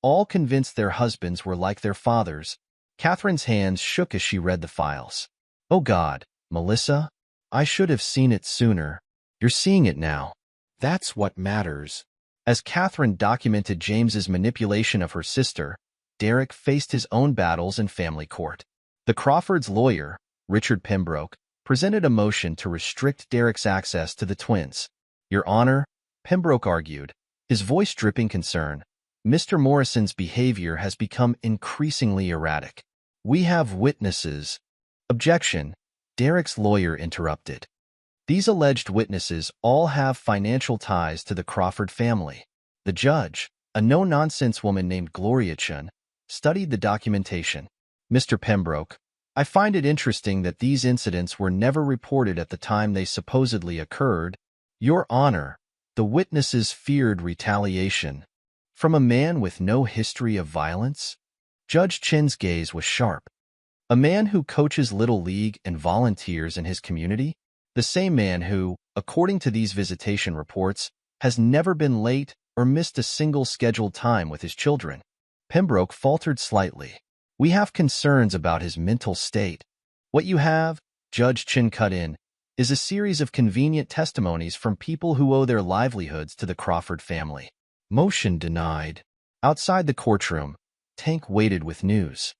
Speaker 1: all convinced their husbands were like their fathers. Catherine's hands shook as she read the files. Oh God, Melissa, I should have seen it sooner. You're seeing it now. That's what matters. As Catherine documented James's manipulation of her sister, Derek faced his own battles in family court. The Crawfords' lawyer, Richard Pembroke, presented a motion to restrict Derek's access to the twins. Your Honor, Pembroke argued, his voice dripping concern, Mr. Morrison's behavior has become increasingly erratic. We have witnesses. Objection, Derek's lawyer interrupted. These alleged witnesses all have financial ties to the Crawford family. The judge, a no-nonsense woman named Gloria Chun, studied the documentation. Mr. Pembroke, I find it interesting that these incidents were never reported at the time they supposedly occurred. Your Honor, the witnesses feared retaliation. From a man with no history of violence? Judge Chin's gaze was sharp. A man who coaches Little League and volunteers in his community? The same man who, according to these visitation reports, has never been late or missed a single scheduled time with his children. Pembroke faltered slightly. We have concerns about his mental state. What you have, Judge Chin cut in, is a series of convenient testimonies from people who owe their livelihoods to the Crawford family. Motion denied. Outside the courtroom, Tank waited with news.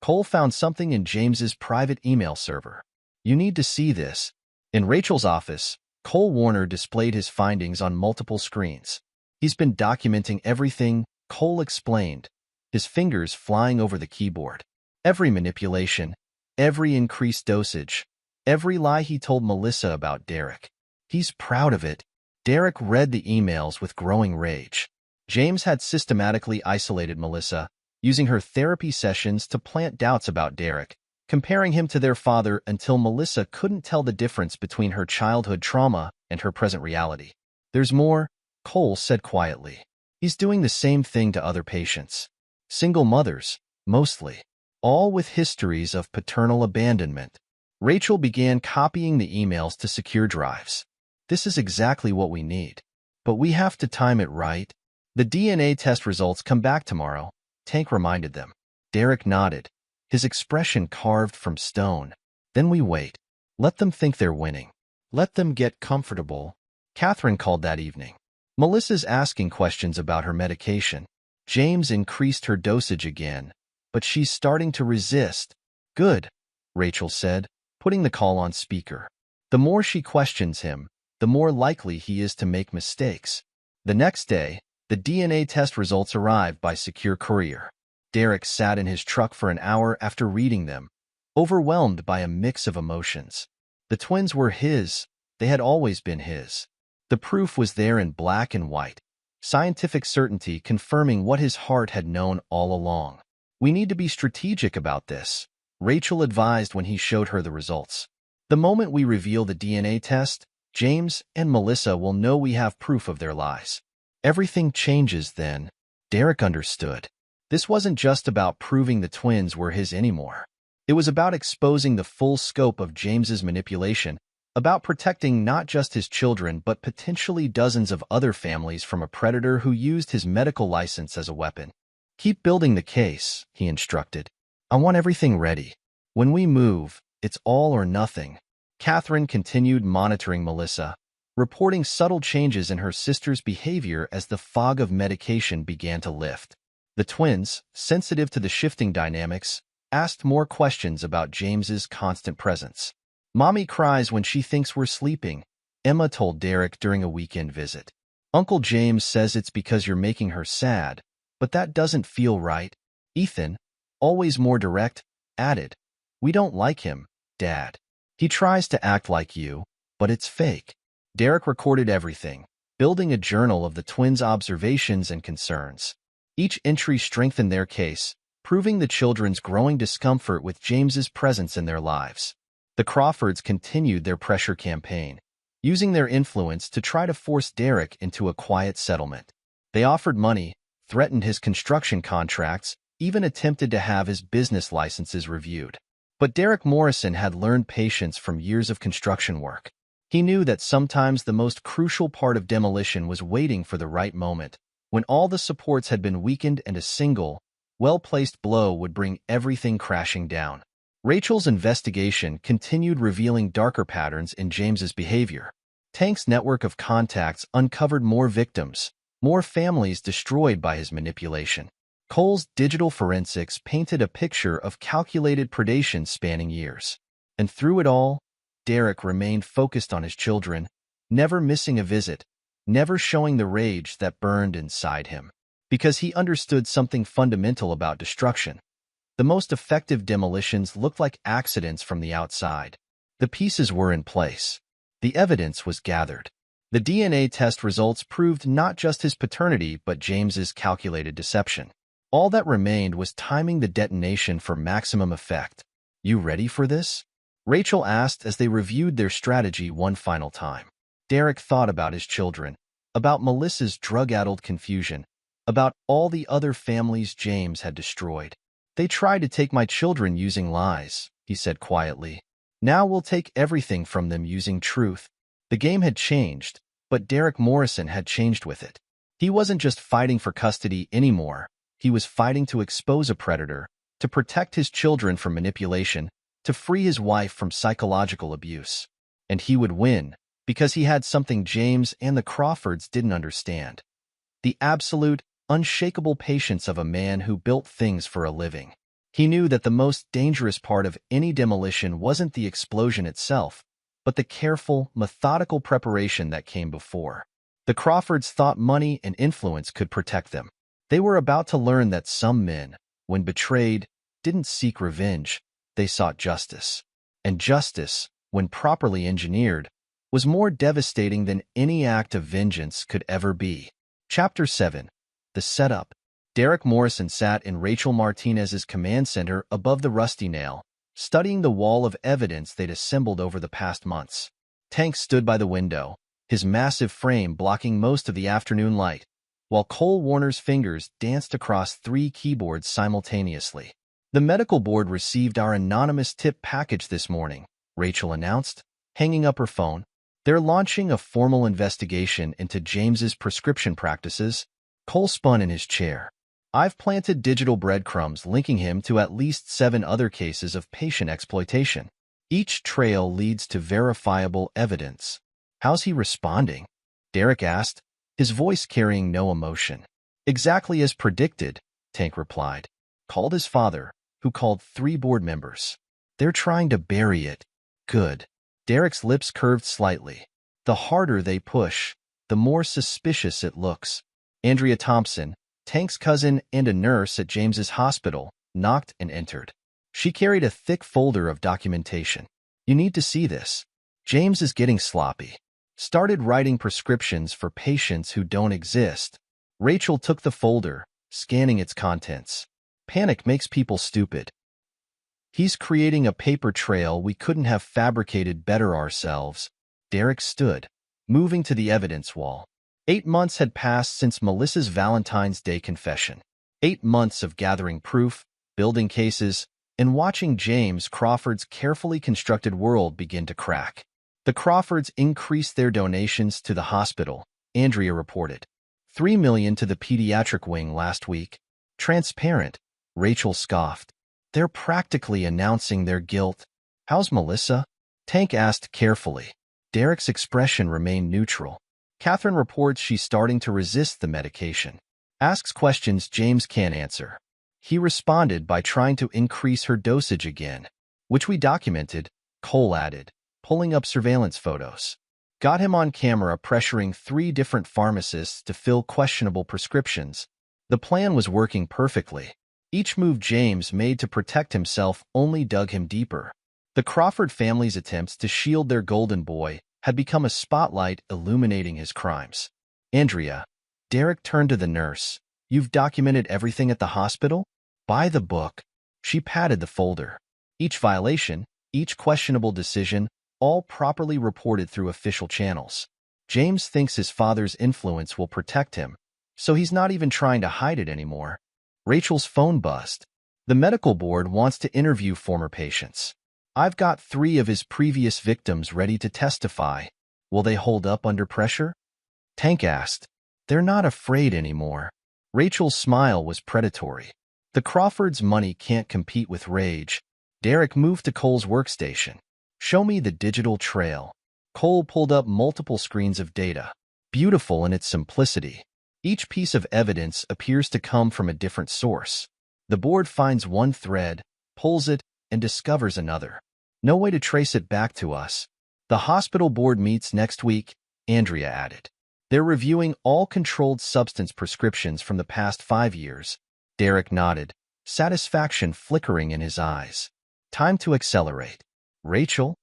Speaker 1: Cole found something in James's private email server. You need to see this. In Rachel's office, Cole Warner displayed his findings on multiple screens. He's been documenting everything, Cole explained, his fingers flying over the keyboard. Every manipulation, every increased dosage, every lie he told Melissa about Derek. He's proud of it. Derek read the emails with growing rage. James had systematically isolated Melissa, using her therapy sessions to plant doubts about Derek, comparing him to their father until Melissa couldn't tell the difference between her childhood trauma and her present reality. There's more, Cole said quietly. He's doing the same thing to other patients. Single mothers, mostly. All with histories of paternal abandonment. Rachel began copying the emails to secure drives. This is exactly what we need. But we have to time it right. The DNA test results come back tomorrow, Tank reminded them. Derek nodded, his expression carved from stone. Then we wait. Let them think they're winning. Let them get comfortable. Catherine called that evening. Melissa's asking questions about her medication. James increased her dosage again, but she's starting to resist. Good, Rachel said. putting the call on speaker. The more she questions him, the more likely he is to make mistakes. The next day, the DNA test results arrived by secure courier. Derek sat in his truck for an hour after reading them, overwhelmed by a mix of emotions. The twins were his. They had always been his. The proof was there in black and white, scientific certainty confirming what his heart had known all along. "We need to be strategic about this," Rachel advised when he showed her the results. "The moment we reveal the DNA test, James and Melissa will know we have proof of their lies. Everything changes then." Derek understood. This wasn't just about proving the twins were his anymore. It was about exposing the full scope of James's manipulation, about protecting not just his children but potentially dozens of other families from a predator who used his medical license as a weapon. "Keep building the case," he instructed. "I want everything ready. When we move, it's all or nothing." Catherine continued monitoring Melissa, reporting subtle changes in her sister's behavior as the fog of medication began to lift. The twins, sensitive to the shifting dynamics, asked more questions about James's constant presence. "Mommy cries when she thinks we're sleeping," Emma told Derek during a weekend visit. "Uncle James says it's because you're making her sad, but that doesn't feel right." Ethan, always more direct, added, "We don't like him, Dad. He tries to act like you, but it's fake." Derek recorded everything, building a journal of the twins' observations and concerns. Each entry strengthened their case, proving the children's growing discomfort with James's presence in their lives. The Crawfords continued their pressure campaign, using their influence to try to force Derek into a quiet settlement. They offered money, threatened his construction contracts, even attempted to have his business licenses reviewed. But Derek Morrison had learned patience from years of construction work. He knew that sometimes the most crucial part of demolition was waiting for the right moment, when all the supports had been weakened and a single, well-placed blow would bring everything crashing down. Rachel's investigation continued revealing darker patterns in James's behavior. Tank's network of contacts uncovered more victims, more families destroyed by his manipulation. Cole's digital forensics painted a picture of calculated predation spanning years. And through it all, Derek remained focused on his children, never missing a visit, never showing the rage that burned inside him. Because he understood something fundamental about destruction. The most effective demolitions looked like accidents from the outside. The pieces were in place. The evidence was gathered. The DNA test results proved not just his paternity but James's calculated deception. All that remained was timing the detonation for maximum effect. "You ready for this?" Rachel asked as they reviewed their strategy one final time. Derek thought about his children, about Melissa's drug-addled confusion, about all the other families James had destroyed. "They tried to take my children using lies," he said quietly. "Now we'll take everything from them using truth." The game had changed, but Derek Morrison had changed with it. He wasn't just fighting for custody anymore. He was fighting to expose a predator, to protect his children from manipulation, to free his wife from psychological abuse. And he would win, because he had something James and the Crawfords didn't understand. The absolute, unshakable patience of a man who built things for a living. He knew that the most dangerous part of any demolition wasn't the explosion itself, but the careful, methodical preparation that came before. The Crawfords thought money and influence could protect them. They were about to learn that some men, when betrayed, didn't seek revenge, they sought justice. And justice, when properly engineered, was more devastating than any act of vengeance could ever be. Chapter 7. The Setup. Derek Morrison sat in Rachel Martinez's command center above the Rusty Nail, studying the wall of evidence they'd assembled over the past months. Tank stood by the window, his massive frame blocking most of the afternoon light, while Cole Warner's fingers danced across 3 keyboards simultaneously. "The medical board received our anonymous tip package this morning," Rachel announced, hanging up her phone. "They're launching a formal investigation into James's prescription practices." Cole spun in his chair. "I've planted digital breadcrumbs linking him to at least 7 other cases of patient exploitation. Each trail leads to verifiable evidence." "How's he responding?" Derek asked, his voice carrying no emotion. "Exactly as predicted," Tank replied. "Called his father, who called 3 board members. They're trying to bury it." Good. Derek's lips curved slightly. The harder they push, the more suspicious it looks. Andrea Thompson, Tank's cousin and a nurse at James's hospital, knocked and entered. She carried a thick folder of documentation. You need to see this. James is getting sloppy. Started writing prescriptions for patients who don't exist. Rachel took the folder, scanning its contents. Panic makes people stupid. He's creating a paper trail we couldn't have fabricated better ourselves. Derek stood, moving to the evidence wall. 8 months had passed since Melissa's Valentine's Day confession. 8 months of gathering proof, building cases, and watching James Crawford's carefully constructed world begin to crack. The Crawfords increased their donations to the hospital, Andrea reported. $3 million to the pediatric wing last week. Transparent, Rachel scoffed. They're practically announcing their guilt. How's Melissa? Tank asked carefully. Derek's expression remained neutral. Catherine reports she's starting to resist the medication. Asks questions James can't answer. He responded by trying to increase her dosage again, which we documented, Cole added, pulling up surveillance photos. Got him on camera pressuring 3 different pharmacists to fill questionable prescriptions. The plan was working perfectly. Each move James made to protect himself only dug him deeper. The Crawford family's attempts to shield their golden boy had become a spotlight illuminating his crimes. Andrea, Derek turned to the nurse. You've documented everything at the hospital? By the book. She patted the folder. Each violation, each questionable decision, all properly reported through official channels. James thinks his father's influence will protect him, so he's not even trying to hide it anymore. Rachel's phone buzzed. The medical board wants to interview former patients. I've got 3 of his previous victims ready to testify. Will they hold up under pressure? Tank asked. They're not afraid anymore. Rachel's smile was predatory. The Crawfords' money can't compete with rage. Derek moved to Cole's workstation. Show me the digital trail. Cole pulled up multiple screens of data, beautiful in its simplicity. Each piece of evidence appears to come from a different source. The board finds one thread, pulls it, and discovers another. No way to trace it back to us. The hospital board meets next week, Andrea added. They're reviewing all controlled substance prescriptions from the past 5 years. Derek nodded, satisfaction flickering in his eyes. Time to accelerate. Rachel?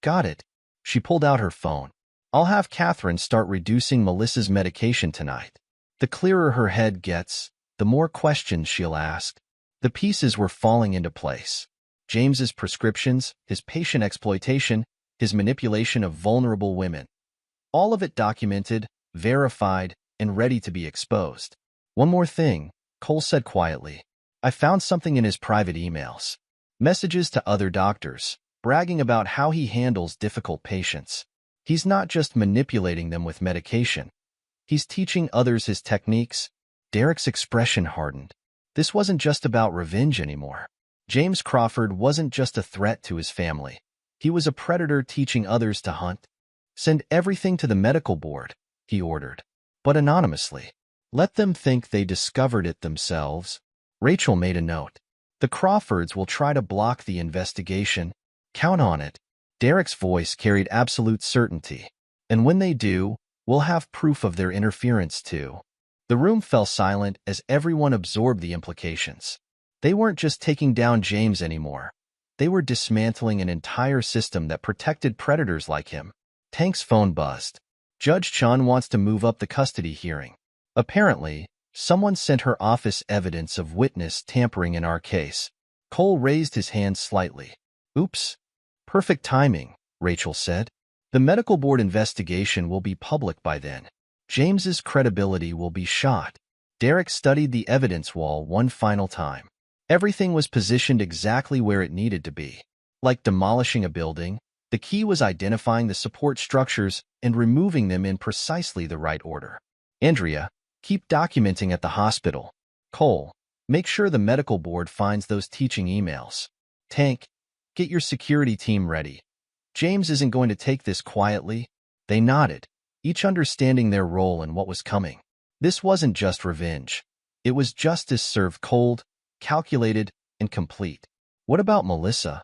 Speaker 1: Got it. She pulled out her phone. I'll have Catherine start reducing Melissa's medication tonight. The clearer her head gets, the more questions she'll ask. The pieces were falling into place. James's prescriptions, his patient exploitation, his manipulation of vulnerable women. All of it documented, verified, and ready to be exposed. One more thing, Cole said quietly. I found something in his private emails. Messages to other doctors, bragging about how he handles difficult patients. He's not just manipulating them with medication. He's teaching others his techniques. Derek's expression hardened. This wasn't just about revenge anymore. James Crawford wasn't just a threat to his family. He was a predator teaching others to hunt. Send everything to the medical board, he ordered, but anonymously. Let them think they discovered it themselves. Rachel made a note. The Crawfords will try to block the investigation. Count on it. Derek's voice carried absolute certainty. And when they do, we'll have proof of their interference too. The room fell silent as everyone absorbed the implications. They weren't just taking down James anymore. They were dismantling an entire system that protected predators like him. Tank's phone buzzed. Judge Chun wants to move up the custody hearing. Apparently, someone sent her office evidence of witness tampering in our case. Cole raised his hand slightly. Oops. Perfect timing, Rachel said. The medical board investigation will be public by then. James's credibility will be shot. Derek studied the evidence wall one final time. Everything was positioned exactly where it needed to be. Like demolishing a building, the key was identifying the support structures and removing them in precisely the right order. Andrea, keep documenting at the hospital. Cole, make sure the medical board finds those teaching emails. Tank, get your security team ready. James isn't going to take this quietly. They nodded, each understanding their role and what was coming. This wasn't just revenge. It was justice served cold, calculated, and complete. What about Melissa?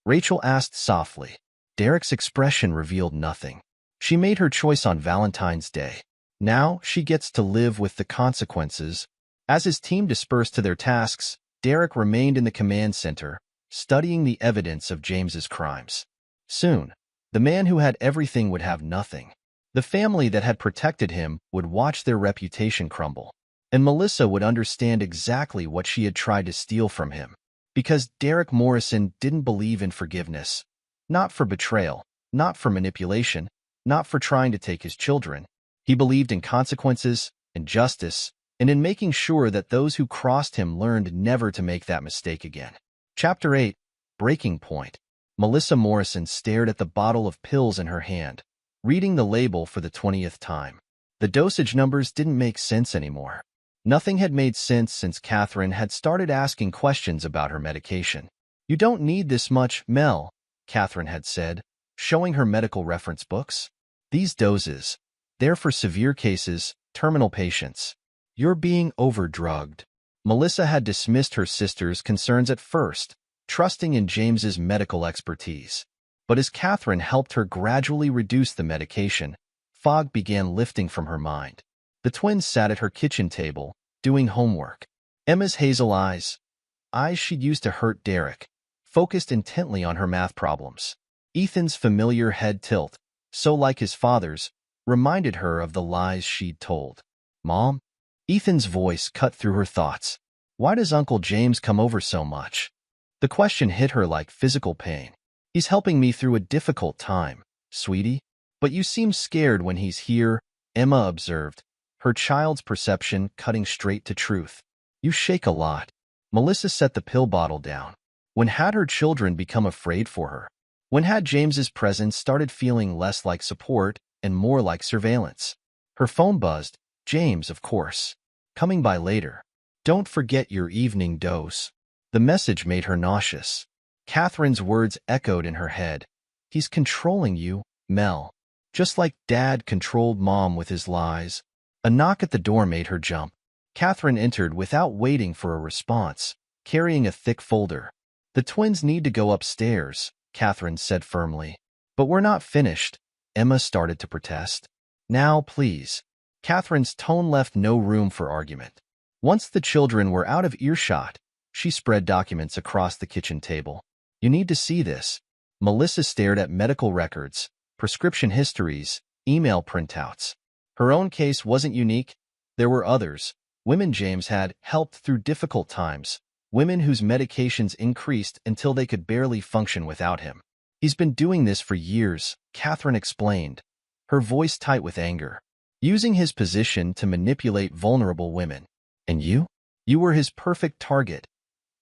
Speaker 1: Rachel asked softly. Derek's expression revealed nothing. She made her choice on Valentine's Day. Now she gets to live with the consequences. As his team dispersed to their tasks, Derek remained in the command center, studying the evidence of James's crimes. Soon, the man who had everything would have nothing. The family that had protected him would watch their reputation crumble. And Melissa would understand exactly what she had tried to steal from him. Because Derek Morrison didn't believe in forgiveness. Not for betrayal, not for manipulation, not for trying to take his children. He believed in consequences, in justice, and in making sure that those who crossed him learned never to make that mistake again. Chapter 8. Breaking Point. Melissa Morrison stared at the bottle of pills in her hand, reading the label for the 20th time. The dosage numbers didn't make sense anymore. Nothing had made sense since Catherine had started asking questions about her medication. "You don't need this much, Mel," Catherine had said, showing her medical reference books. "These doses, they're for severe cases, terminal patients. You're being overdrugged." Melissa had dismissed her sister's concerns at first, trusting in James's medical expertise. But as Catherine helped her gradually reduce the medication, fog began lifting from her mind. The twins sat at her kitchen table, doing homework. Emma's hazel eyes she'd used to hurt Derek, focused intently on her math problems. Ethan's familiar head tilt, so like his father's, reminded her of the lies she'd told. "Mom?" Ethan's voice cut through her thoughts. "Why does Uncle James come over so much?" The question hit her like physical pain. "He's helping me through a difficult time, sweetie. But you seem scared when he's here," Emma observed, her child's perception cutting straight to truth. "You shake a lot." Melissa set the pill bottle down. When had her children become afraid for her? When had James's presence started feeling less like support and more like surveillance? Her phone buzzed. James, of course. "Coming by later. Don't forget your evening dose." The message made her nauseous. Catherine's words echoed in her head. "He's controlling you, Mel. Just like Dad controlled Mom with his lies." A knock at the door made her jump. Catherine entered without waiting for a response, carrying a thick folder. "The twins need to go upstairs," Catherine said firmly. "But we're not finished," Emma started to protest. "Now, please." Catherine's tone left no room for argument. Once the children were out of earshot, she spread documents across the kitchen table. "You need to see this." Melissa stared at medical records, prescription histories, email printouts. Her own case wasn't unique. There were others, women James had helped through difficult times, women whose medications increased until they could barely function without him. "He's been doing this for years," Catherine explained, her voice tight with anger, "using his position to manipulate vulnerable women. And you? You were his perfect target.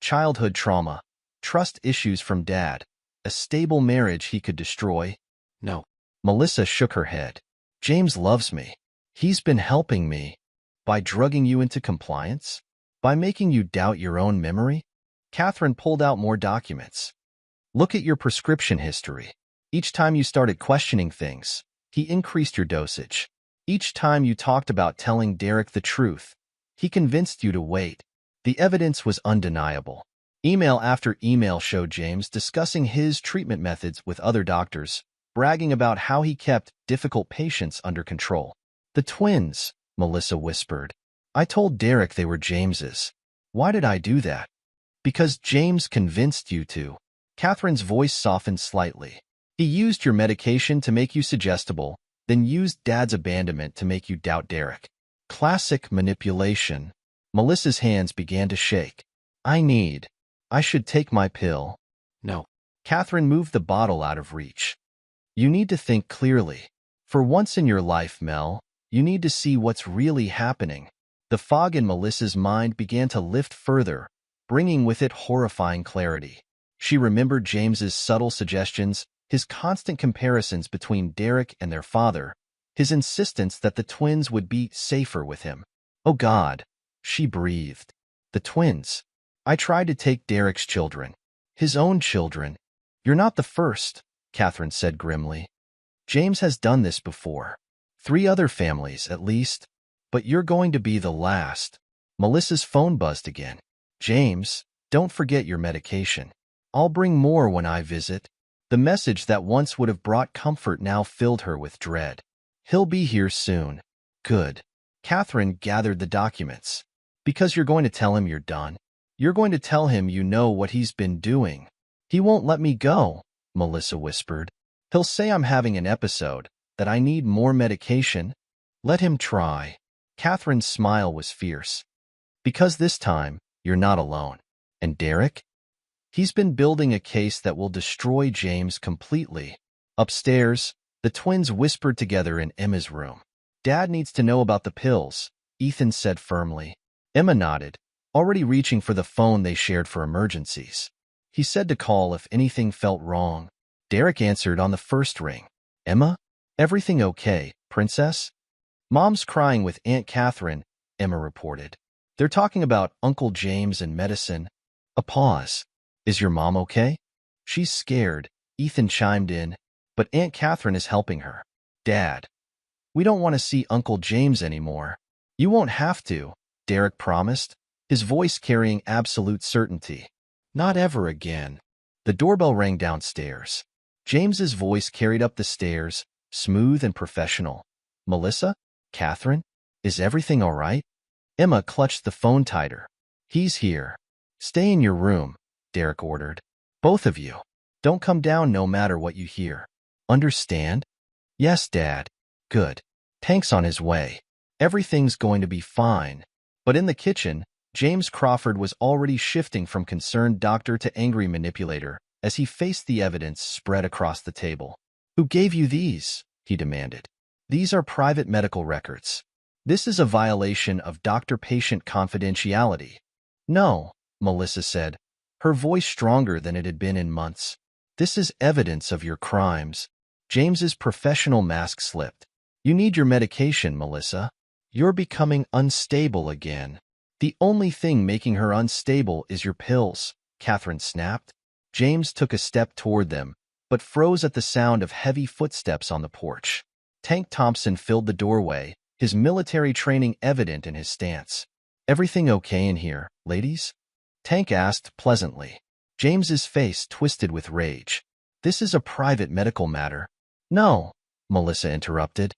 Speaker 1: Childhood trauma, trust issues from Dad, a stable marriage he could destroy." "No." Melissa shook her head. "James loves me. He's been helping me." "By drugging you into compliance? By making you doubt your own memory?" Catherine pulled out more documents. "Look at your prescription history. Each time you started questioning things, he increased your dosage. Each time you talked about telling Derek the truth, he convinced you to wait." The evidence was undeniable. Email after email showed James discussing his treatment methods with other doctors, bragging about how he kept difficult patients under control. "The twins," Melissa whispered. "I told Derek they were James's. Why did I do that?" "Because James convinced you to." Catherine's voice softened slightly. "He used your medication to make you suggestible, then used Dad's abandonment to make you doubt Derek. Classic manipulation." Melissa's hands began to shake. I should take my pill." "No." Catherine moved the bottle out of reach. "You need to think clearly. For once in your life, Mel, you need to see what's really happening." The fog in Melissa's mind began to lift further, bringing with it horrifying clarity. She remembered James's subtle suggestions, his constant comparisons between Derek and their father, his insistence that the twins would be safer with him. "Oh God," she breathed. "The twins. I tried to take Derek's children. His own children." "You're not the first," Catherine said grimly. "James has done this before. 3 other families, at least. But you're going to be the last." Melissa's phone buzzed again. "James, don't forget your medication. I'll bring more when I visit." The message that once would have brought comfort now filled her with dread. He'll be here soon. Good. Catherine gathered the documents. Because you're going to tell him you're done. You're going to tell him you know what he's been doing. He won't let me go, Melissa whispered. He'll say I'm having an episode, that I need more medication. Let him try. Catherine's smile was fierce. Because this time, you're not alone. And Derek? He's been building a case that will destroy James completely. Upstairs, the twins whispered together in Emma's room. Dad needs to know about the pills, Ethan said firmly. Emma nodded, already reaching for the phone they shared for emergencies. He said to call if anything felt wrong. Derek answered on the first ring. Emma? Everything okay, princess? Mom's crying with Aunt Catherine, Emma reported. They're talking about Uncle James and medicine. A pause. Is your mom okay? She's scared, Ethan chimed in, but Aunt Catherine is helping her. Dad. We don't want to see Uncle James anymore. You won't have to, Derek promised, his voice carrying absolute certainty. Not ever again. The doorbell rang downstairs. James's voice carried up the stairs, smooth and professional. Melissa? Catherine? Is everything all right? Emma clutched the phone tighter. He's here. Stay in your room, Derek ordered. Both of you. Don't come down no matter what you hear. Understand? Yes, Dad. Good. Tank's on his way. Everything's going to be fine. But in the kitchen, James Crawford was already shifting from concerned doctor to angry manipulator as he faced the evidence spread across the table. Who gave you these? He demanded. These are private medical records. This is a violation of doctor-patient confidentiality. No, Melissa said, her voice stronger than it had been in months. This is evidence of your crimes. James's professional mask slipped. You need your medication, Melissa. You're becoming unstable again. The only thing making her unstable is your pills, Catherine snapped. James took a step toward them, but froze at the sound of heavy footsteps on the porch. Tank Thompson filled the doorway, his military training evident in his stance. Everything okay in here, ladies? Tank asked pleasantly. James's face twisted with rage. This is a private medical matter. No, Melissa interrupted.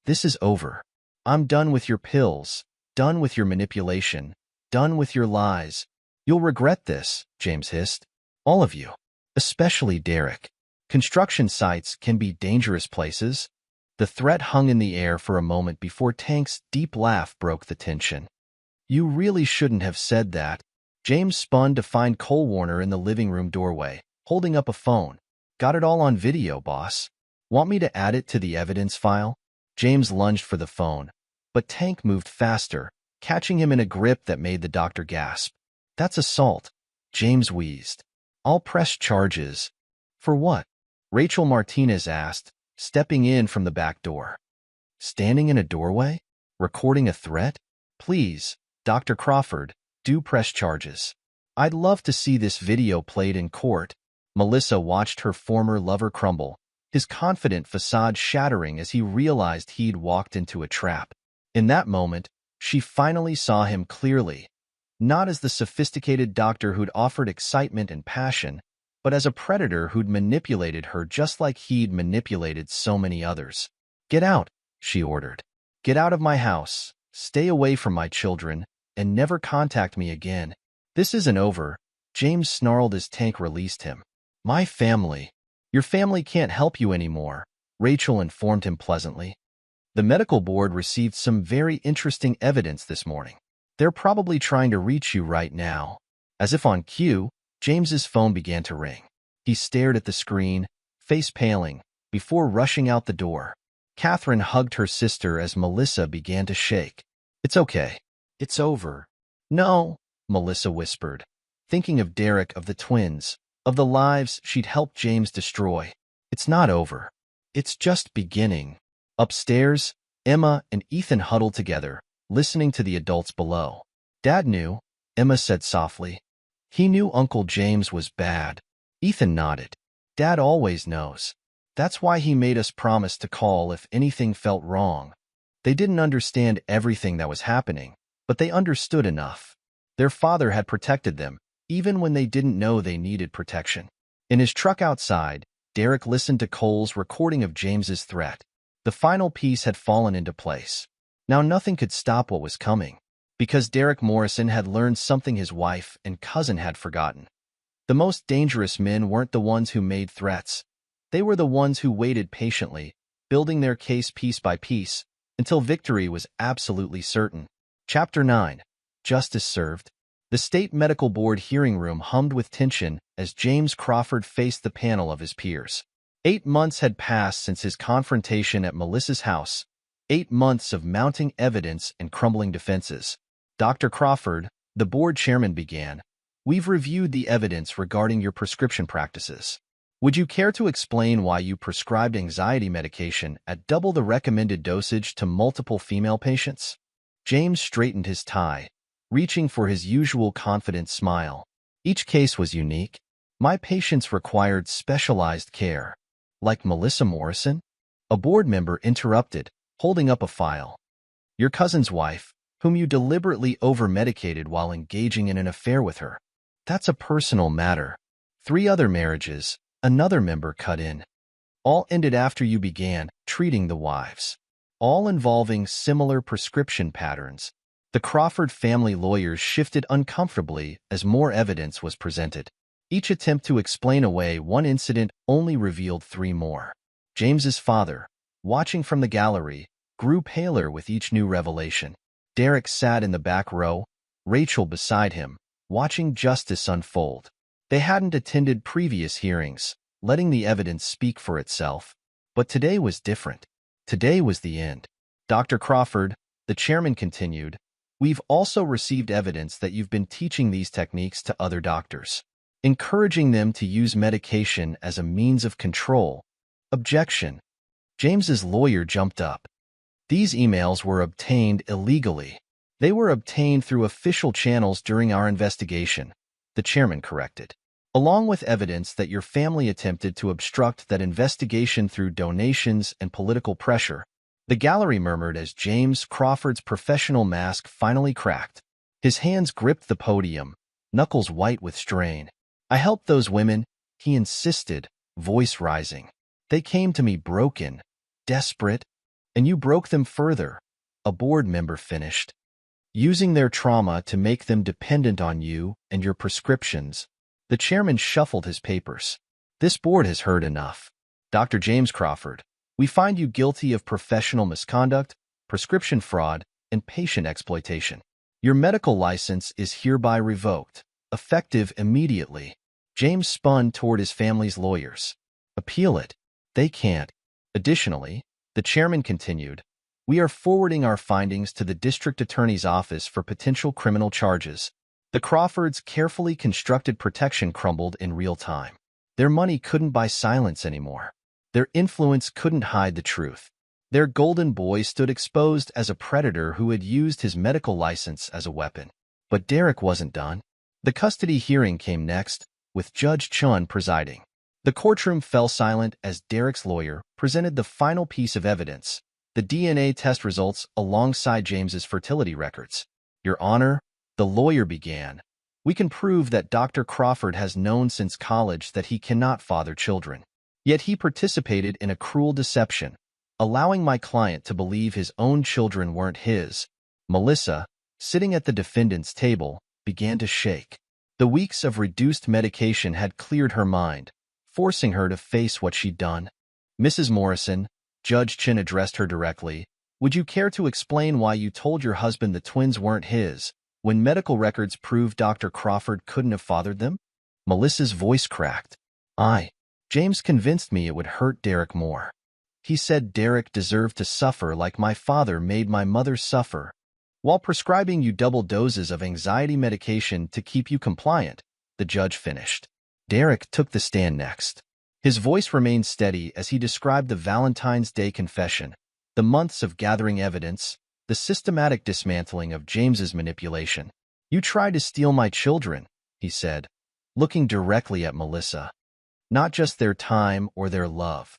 Speaker 1: This is over. I'm done with your pills, done with your manipulation, done with your lies. You'll regret this, James hissed. All of you. Especially Derek. Construction sites can be dangerous places. The threat hung in the air for a moment before Tank's deep laugh broke the tension. You really shouldn't have said that. James spun to find Cole Warner in the living room doorway, holding up a phone. Got it all on video, boss. Want me to add it to the evidence file? James lunged for the phone, but Tank moved faster, catching him in a grip that made the doctor gasp. That's assault, James wheezed. I'll press charges. For what? Rachel Martinez asked, stepping in from the back door. Standing in a doorway? Recording a threat? Please, Dr. Crawford, do press charges. I'd love to see this video played in court. Melissa watched her former lover crumble, his confident facade shattering as he realized he'd walked into a trap. In that moment, she finally saw him clearly, not as the sophisticated doctor who'd offered excitement and passion, but as a predator who'd manipulated her just like he'd manipulated so many others. Get out, she ordered. Get out of my house, stay away from my children, and never contact me again. This isn't over, James snarled as Tank released him. My family. Your family can't help you anymore, Rachel informed him pleasantly. The medical board received some very interesting evidence this morning. They're probably trying to reach you right now. As if on cue, James's phone began to ring. He stared at the screen, face paling, before rushing out the door. Catherine hugged her sister as Melissa began to shake. It's okay. It's over. No, Melissa whispered, thinking of Derek, of the twins, of the lives she'd helped James destroy. It's not over. It's just beginning. Upstairs, Emma and Ethan huddled together, listening to the adults below. Dad knew, Emma said softly. He knew Uncle James was bad. Ethan nodded. Dad always knows. That's why he made us promise to call if anything felt wrong. They didn't understand everything that was happening, but they understood enough. Their father had protected them, even when they didn't know they needed protection. In his truck outside, Derek listened to Cole's recording of James's threat. The final piece had fallen into place. Now nothing could stop what was coming, because Derek Morrison had learned something his wife and cousin had forgotten. The most dangerous men weren't the ones who made threats. They were the ones who waited patiently, building their case piece by piece, until victory was absolutely certain. Chapter 9. Justice Served. The State Medical Board hearing room hummed with tension as James Crawford faced the panel of his peers. 8 months had passed since his confrontation at Melissa's house. 8 months of mounting evidence and crumbling defenses. Dr. Crawford, the board chairman began, "We've reviewed the evidence regarding your prescription practices. Would you care to explain why you prescribed anxiety medication at double the recommended dosage to multiple female patients?" James straightened his tie, reaching for his usual confident smile. Each case was unique. My patients required specialized care. Like Melissa Morrison? A board member interrupted, holding up a file. Your cousin's wife, whom you deliberately over-medicated while engaging in an affair with her. That's a personal matter. 3 other marriages, another member cut in. All ended after you began treating the wives. All involving similar prescription patterns. The Crawford family lawyers shifted uncomfortably as more evidence was presented. Each attempt to explain away one incident only revealed 3 more. James's father, watching from the gallery, grew paler with each new revelation. Derek sat in the back row, Rachel beside him, watching justice unfold. They hadn't attended previous hearings, letting the evidence speak for itself. But today was different. Today was the end. Dr. Crawford, the chairman continued, we've also received evidence that you've been teaching these techniques to other doctors, encouraging them to use medication as a means of control. Objection. James's lawyer jumped up. These emails were obtained illegally. They were obtained through official channels during our investigation, the chairman corrected, along with evidence that your family attempted to obstruct that investigation through donations and political pressure. The gallery murmured as James Crawford's professional mask finally cracked. His hands gripped the podium, knuckles white with strain. I helped those women, he insisted, voice rising. They came to me broken, desperate, and you broke them further, a board member finished, using their trauma to make them dependent on you and your prescriptions. The chairman shuffled his papers. This board has heard enough. Dr. James Crawford, we find you guilty of professional misconduct, prescription fraud, and patient exploitation. Your medical license is hereby revoked, effective immediately. James spun toward his family's lawyers. Appeal it. They can't. Additionally, the chairman continued, we are forwarding our findings to the district attorney's office for potential criminal charges. The Crawfords' carefully constructed protection crumbled in real time. Their money couldn't buy silence anymore. Their influence couldn't hide the truth. Their golden boy stood exposed as a predator who had used his medical license as a weapon. But Derek wasn't done. The custody hearing came next, with Judge Chun presiding. The courtroom fell silent as Derek's lawyer presented the final piece of evidence, the DNA test results alongside James's fertility records. Your Honor, the lawyer began, we can prove that Dr. Crawford has known since college that he cannot father children. Yet he participated in a cruel deception, allowing my client to believe his own children weren't his. Melissa, sitting at the defendant's table, began to shake. The weeks of reduced medication had cleared her mind, forcing her to face what she'd done. Mrs. Morrison, Judge Chin addressed her directly, would you care to explain why you told your husband the twins weren't his, when medical records proved Dr. Crawford couldn't have fathered them? Melissa's voice cracked. James convinced me it would hurt Derek more. He said Derek deserved to suffer like my father made my mother suffer, while prescribing you double doses of anxiety medication to keep you compliant, the judge finished. Derek took the stand next. His voice remained steady as he described the Valentine's Day confession, the months of gathering evidence, the systematic dismantling of James's manipulation. You tried to steal my children, he said, looking directly at Melissa. Not just their time or their love.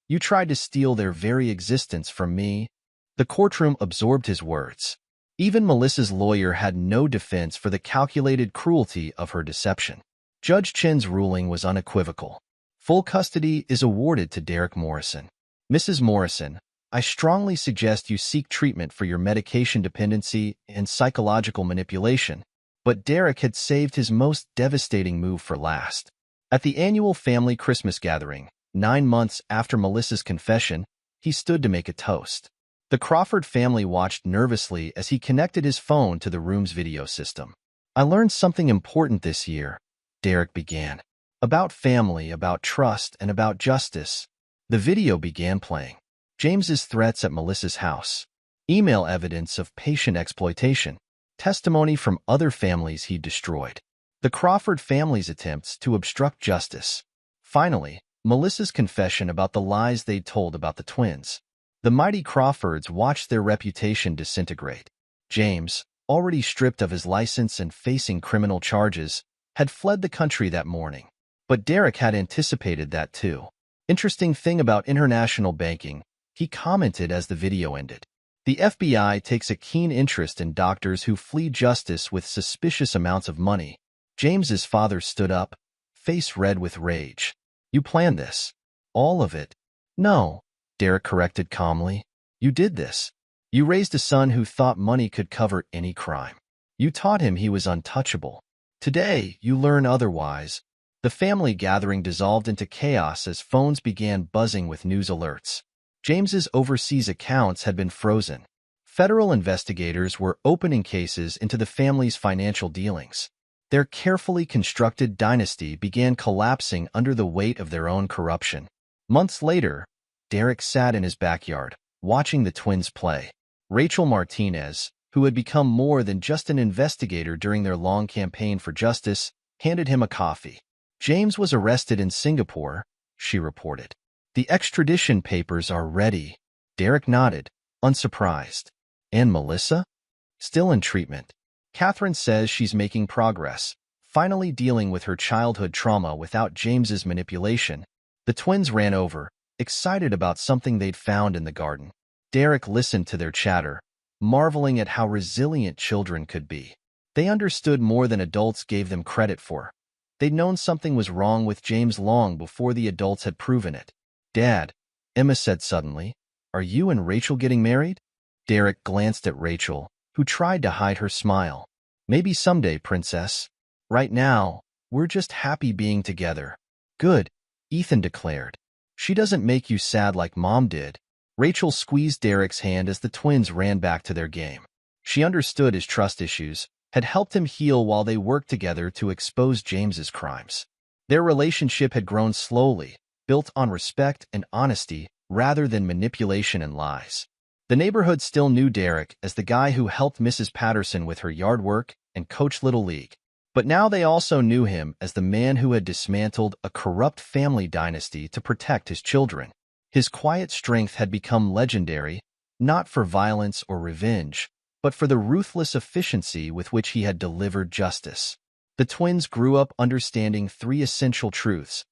Speaker 1: You tried to steal their very existence from me. The courtroom absorbed his words. Even Melissa's lawyer had no defense for the calculated cruelty of her deception. Judge Chin's ruling was unequivocal. Full custody is awarded to Derek Morrison. Mrs. Morrison, I strongly suggest you seek treatment for your medication dependency and psychological manipulation. But Derek had saved his most devastating move for last. At the annual family Christmas gathering, 9 months after Melissa's confession, he stood to make a toast. The Crawford family watched nervously as he connected his phone to the room's video system. I learned something important this year, Derek began. About family, about trust, and about justice. The video began playing. James's threats at Melissa's house. Email evidence of patient exploitation. Testimony from other families he'd destroyed. The Crawford family's attempts to obstruct justice. Finally, Melissa's confession about the lies they'd told about the twins. The mighty Crawfords watched their reputation disintegrate. James, already stripped of his license and facing criminal charges, had fled the country that morning. But Derek had anticipated that too. Interesting thing about international banking, he commented as the video ended. The FBI takes a keen interest in doctors who flee justice with suspicious amounts of money. James's father stood up, face red with rage. You planned this? All of it? No, Derek corrected calmly. You did this. You raised a son who thought money could cover any crime. You taught him he was untouchable. Today, you learn otherwise. The family gathering dissolved into chaos as phones began buzzing with news alerts. James's overseas accounts had been frozen. Federal investigators were opening cases into the family's financial dealings. Their carefully constructed dynasty began collapsing under the weight of their own corruption. Months later, Derek sat in his backyard, watching the twins play. Rachel Martinez, who had become more than just an investigator during their long campaign for justice, handed him a coffee. James was arrested in Singapore, she reported. The extradition papers are ready. Derek nodded, unsurprised. And Melissa? Still in treatment. Catherine says she's making progress, finally dealing with her childhood trauma without James's manipulation. The twins ran over, excited about something they'd found in the garden. Derek listened to their chatter, marveling at how resilient children could be. They understood more than adults gave them credit for. They'd known something was wrong with James long before the adults had proven it. Dad, Emma said suddenly, are you and Rachel getting married? Derek glanced at Rachel, who tried to hide her smile. Maybe someday, Princess. Right now, we're just happy being together. Good, Ethan declared. She doesn't make you sad like Mom did. Rachel squeezed Derek's hand as the twins ran back to their game. She understood his trust issues, had helped him heal while they worked together to expose James's crimes. Their relationship had grown slowly, built on respect and honesty rather than manipulation and lies. The neighborhood still knew Derek as the guy who helped Mrs. Patterson with her yard work and coached Little League. But now they also knew him as the man who had dismantled a corrupt family dynasty to protect his children. His quiet strength had become legendary, not for violence or revenge, but for the ruthless efficiency with which he had delivered justice. The twins grew up understanding 3 essential truths.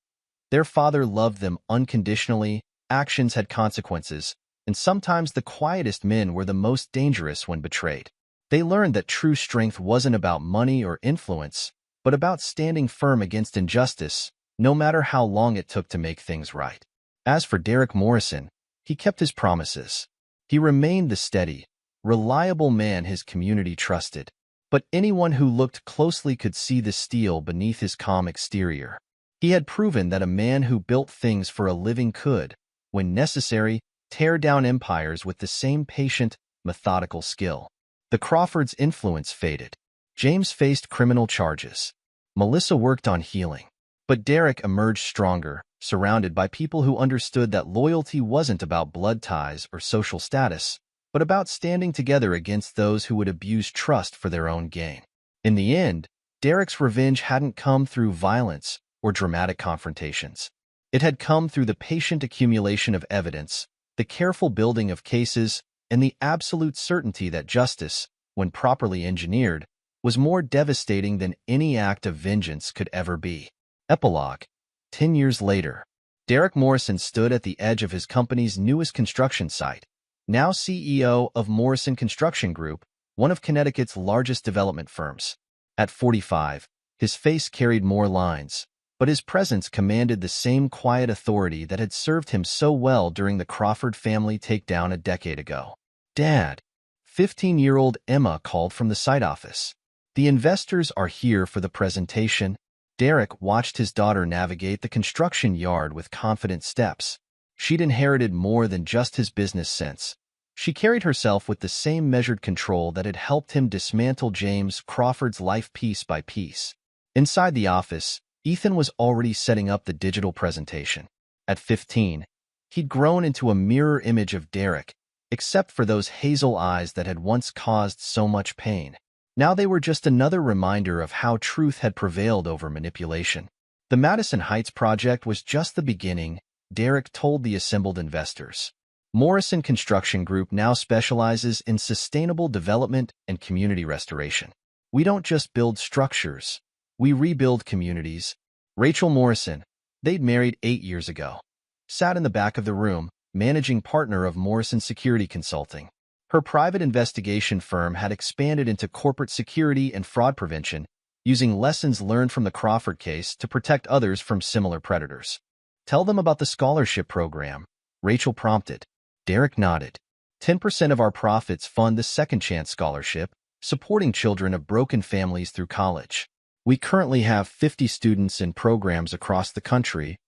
Speaker 1: Their father loved them unconditionally, actions had consequences, and sometimes the quietest men were the most dangerous when betrayed. They learned that true strength wasn't about money or influence, but about standing firm against injustice, no matter how long it took to make things right. As for Derek Morrison, he kept his promises. He remained the steady, reliable man his community trusted, but anyone who looked closely could see the steel beneath his calm exterior. He had proven that a man who built things for a living could, when necessary, tear down empires with the same patient, methodical skill. The Crawfords' influence faded. James faced criminal charges. Melissa worked on healing. But Derek emerged stronger, surrounded by people who understood that loyalty wasn't about blood ties or social status, but about standing together against those who would abuse trust for their own gain. In the end, Derek's revenge hadn't come through violence or dramatic confrontations. It had come through the patient accumulation of evidence, the careful building of cases, and the absolute certainty that justice, when properly engineered, was more devastating than any act of vengeance could ever be. Epilogue. 10 years later, Derek Morrison stood at the edge of his company's newest construction site, now CEO of Morrison Construction Group, one of Connecticut's largest development firms. At 45, his face carried more lines, but his presence commanded the same quiet authority that had served him so well during the Crawford family takedown a decade ago. "Dad," 15-year-old Emma called from the site office. "The investors are here for the presentation." Derek watched his daughter navigate the construction yard with confident steps. She'd inherited more than just his business sense. She carried herself with the same measured control that had helped him dismantle James Crawford's life piece by piece. Inside the office, Ethan was already setting up the digital presentation. At 15, he'd grown into a mirror image of Derek, except for those hazel eyes that had once caused so much pain. Now they were just another reminder of how truth had prevailed over manipulation. The Madison Heights project was just the beginning, Derek told the assembled investors. Morrison Construction Group now specializes in sustainable development and community restoration. "We don't just build structures, we rebuild communities." Rachel Morrison, they'd married 8 years ago, sat in the back of the room, managing partner of Morrison Security Consulting. Her private investigation firm had expanded into corporate security and fraud prevention, using lessons learned from the Crawford case to protect others from similar predators. "Tell them about the scholarship program," Rachel prompted. Derek nodded. 10% of our profits fund the Second Chance Scholarship, supporting children of broken families through college. We currently have 50 students in programs across the country."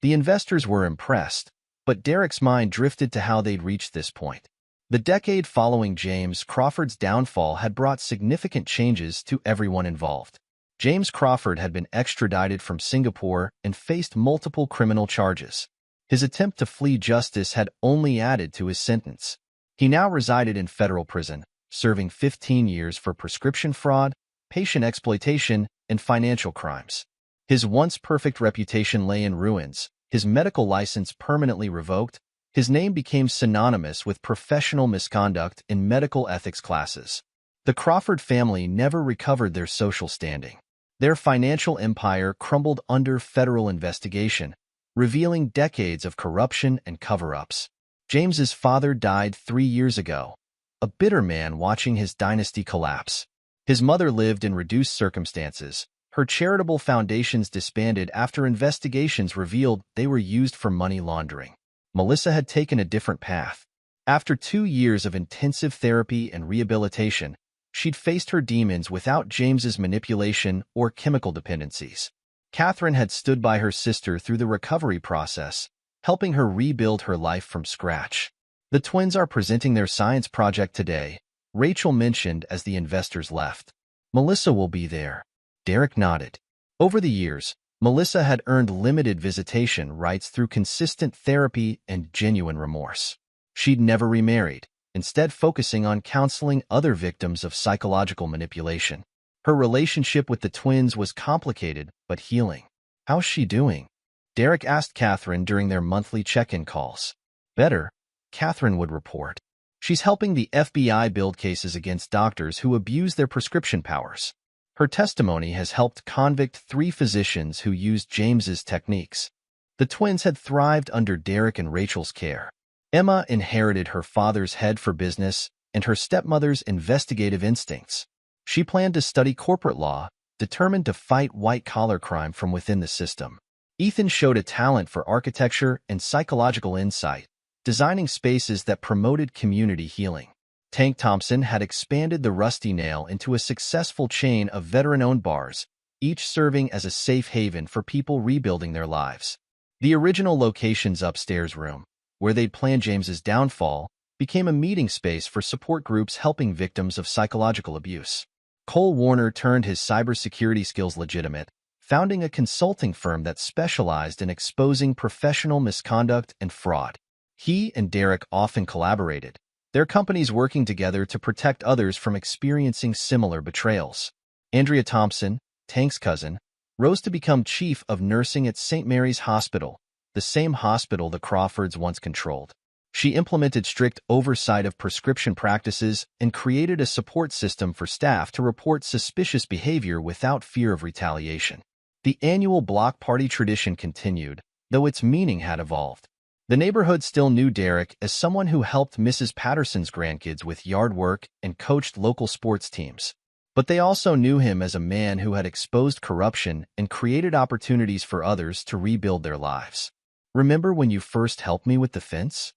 Speaker 1: The investors were impressed, but Derek's mind drifted to how they'd reached this point. The decade following James Crawford's downfall had brought significant changes to everyone involved. James Crawford had been extradited from Singapore and faced multiple criminal charges. His attempt to flee justice had only added to his sentence. He now resided in federal prison, serving 15 years for prescription fraud, patient exploitation, and financial crimes. His once perfect reputation lay in ruins, his medical license permanently revoked. His name became synonymous with professional misconduct in medical ethics classes. The Crawford family never recovered their social standing. Their financial empire crumbled under federal investigation, revealing decades of corruption and cover-ups. James's father died 3 years ago, a bitter man watching his dynasty collapse. His mother lived in reduced circumstances. Her charitable foundations disbanded after investigations revealed they were used for money laundering. Melissa had taken a different path. After 2 years of intensive therapy and rehabilitation, she'd faced her demons without James's manipulation or chemical dependencies. Catherine had stood by her sister through the recovery process, helping her rebuild her life from scratch. "The twins are presenting their science project today," Rachel mentioned as the investors left. "Melissa will be there." Derek nodded. Over the years, Melissa had earned limited visitation rights through consistent therapy and genuine remorse. She'd never remarried, instead focusing on counseling other victims of psychological manipulation. Her relationship with the twins was complicated but healing. "How's she doing?" Derek asked Catherine during their monthly check-in calls. "Better," Catherine would report. "She's helping the FBI build cases against doctors who abuse their prescription powers." Her testimony has helped convict 3 physicians who used James's techniques. The twins had thrived under Derek and Rachel's care. Emma inherited her father's head for business and her stepmother's investigative instincts. She planned to study corporate law, determined to fight white-collar crime from within the system. Ethan showed a talent for architecture and psychological insight, designing spaces that promoted community healing. Tank Thompson had expanded the Rusty Nail into a successful chain of veteran-owned bars, each serving as a safe haven for people rebuilding their lives. The original location's upstairs room, where they'd planned James's downfall, became a meeting space for support groups helping victims of psychological abuse. Cole Warner turned his cybersecurity skills legitimate, founding a consulting firm that specialized in exposing professional misconduct and fraud. He and Derek often collaborated, their companies working together to protect others from experiencing similar betrayals. Andrea Thompson, Tank's cousin, rose to become chief of nursing at St. Mary's Hospital, the same hospital the Crawfords once controlled. She implemented strict oversight of prescription practices and created a support system for staff to report suspicious behavior without fear of retaliation. The annual block party tradition continued, though its meaning had evolved. The neighborhood still knew Derek as someone who helped Mrs. Patterson's grandkids with yard work and coached local sports teams. But they also knew him as a man who had exposed corruption and created opportunities for others to rebuild their lives. "Remember when you first helped me with the fence?"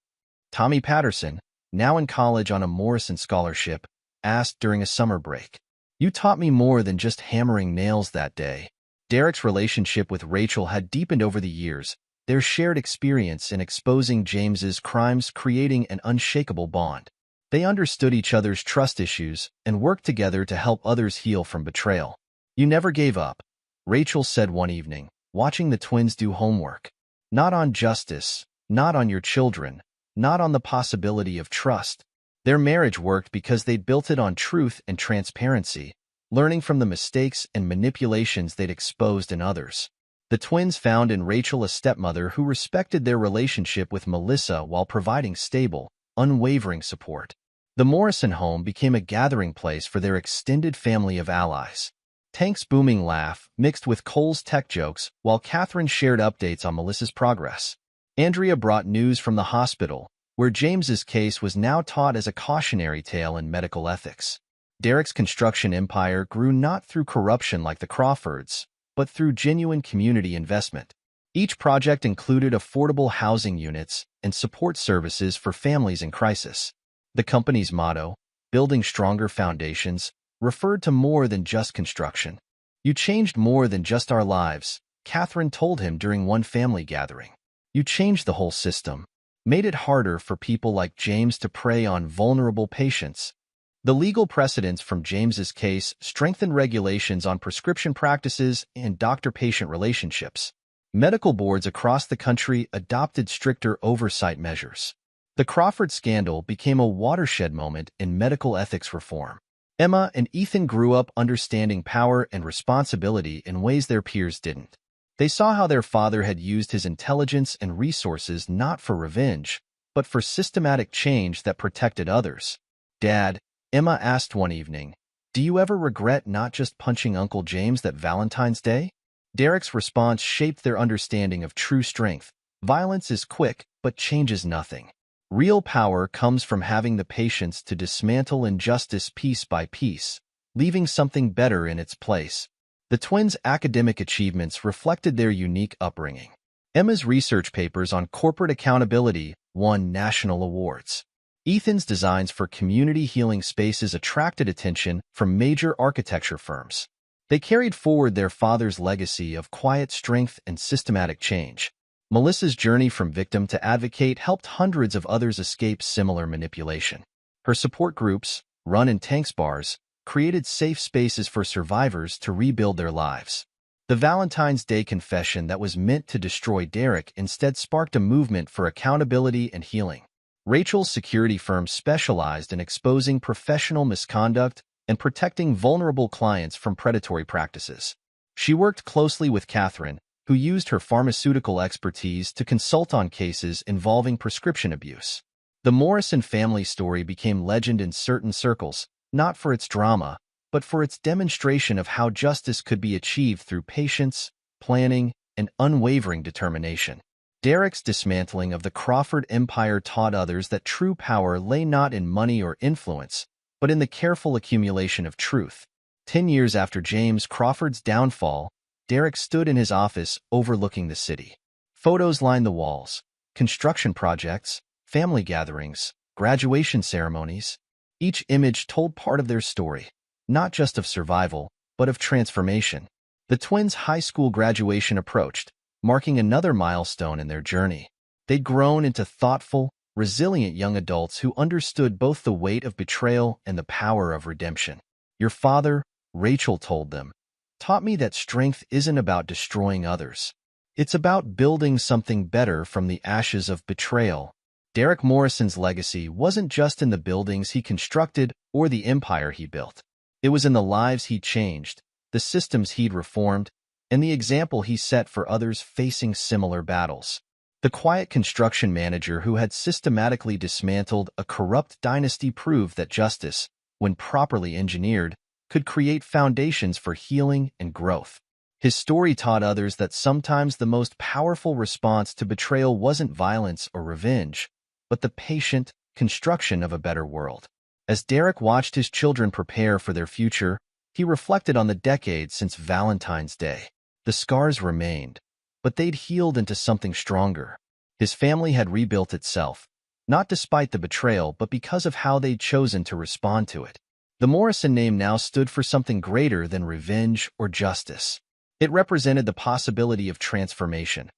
Speaker 1: Tommy Patterson, now in college on a Morrison scholarship, asked during a summer break. "You taught me more than just hammering nails that day." Derek's relationship with Rachel had deepened over the years, their shared experience in exposing James's crimes creating an unshakable bond. They understood each other's trust issues and worked together to help others heal from betrayal. "You never gave up," Rachel said one evening, watching the twins do homework. "Not on justice, not on your children, not on the possibility of trust." Their marriage worked because they'd built it on truth and transparency, learning from the mistakes and manipulations they'd exposed in others. The twins found in Rachel a stepmother who respected their relationship with Melissa while providing stable, unwavering support. The Morrison home became a gathering place for their extended family of allies. Tank's booming laugh mixed with Cole's tech jokes while Catherine shared updates on Melissa's progress. Andrea brought news from the hospital, where James's case was now taught as a cautionary tale in medical ethics. Derek's construction empire grew not through corruption like the Crawfords, but through genuine community investment. Each project included affordable housing units and support services for families in crisis. The company's motto, "Building Stronger Foundations," referred to more than just construction. "You changed more than just our lives," Catherine told him during one family gathering. "You changed the whole system, made it harder for people like James to prey on vulnerable patients." The legal precedents from James's case strengthened regulations on prescription practices and doctor-patient relationships. Medical boards across the country adopted stricter oversight measures. The Crawford scandal became a watershed moment in medical ethics reform. Emma and Ethan grew up understanding power and responsibility in ways their peers didn't. They saw how their father had used his intelligence and resources not for revenge, but for systematic change that protected others. "Dad," Emma asked one evening, "do you ever regret not just punching Uncle James that Valentine's Day?" Derek's response shaped their understanding of true strength. "Violence is quick, but changes nothing. Real power comes from having the patience to dismantle injustice piece by piece, leaving something better in its place." The twins' academic achievements reflected their unique upbringing. Emma's research papers on corporate accountability won national awards. Ethan's designs for community healing spaces attracted attention from major architecture firms. They carried forward their father's legacy of quiet strength and systematic change. Melissa's journey from victim to advocate helped hundreds of others escape similar manipulation. Her support groups, run in Tank's bars, created safe spaces for survivors to rebuild their lives. The Valentine's Day confession that was meant to destroy Derek instead sparked a movement for accountability and healing. Rachel's security firm specialized in exposing professional misconduct and protecting vulnerable clients from predatory practices. She worked closely with Catherine, who used her pharmaceutical expertise to consult on cases involving prescription abuse. The Morrison family story became legend in certain circles, not for its drama, but for its demonstration of how justice could be achieved through patience, planning, and unwavering determination. Derek's dismantling of the Crawford empire taught others that true power lay not in money or influence, but in the careful accumulation of truth. 10 years after James Crawford's downfall, Derek stood in his office overlooking the city. Photos lined the walls, construction projects, family gatherings, graduation ceremonies. Each image told part of their story, not just of survival, but of transformation. The twins' high school graduation approached, marking another milestone in their journey. They'd grown into thoughtful, resilient young adults who understood both the weight of betrayal and the power of redemption. "Your father," Rachel told them, "taught me that strength isn't about destroying others. It's about building something better from the ashes of betrayal." Derek Morrison's legacy wasn't just in the buildings he constructed or the empire he built. It was in the lives he changed, the systems he'd reformed, and the example he set for others facing similar battles. The quiet construction manager who had systematically dismantled a corrupt dynasty proved that justice, when properly engineered, could create foundations for healing and growth. His story taught others that sometimes the most powerful response to betrayal wasn't violence or revenge, but the patient construction of a better world. As Derek watched his children prepare for their future, He reflected on the decades since Valentine's Day. The scars remained, but they'd healed into something stronger. His family had rebuilt itself, not despite the betrayal, but because of how they'd chosen to respond to it. The Morrison name now stood for something greater than revenge or justice. It represented the possibility of transformation,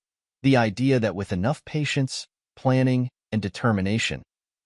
Speaker 1: the idea that with enough patience, planning, and determination,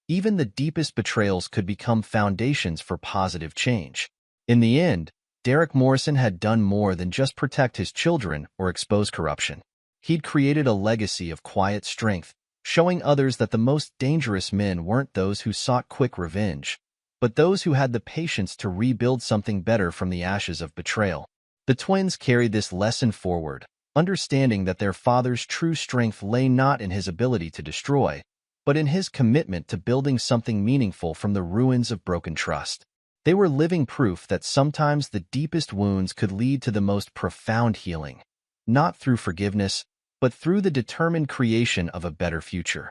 Speaker 1: even the deepest betrayals could become foundations for positive change. In the end, Derek Morrison had done more than just protect his children or expose corruption. He'd created a legacy of quiet strength, showing others that the most dangerous men weren't those who sought quick revenge, but those who had the patience to rebuild something better from the ashes of betrayal. The twins carried this lesson forward, understanding that their father's true strength lay not in his ability to destroy, but in his commitment to building something meaningful from the ruins of broken trust. They were living proof that sometimes the deepest wounds could lead to the most profound healing, not through forgiveness, but through the determined creation of a better future.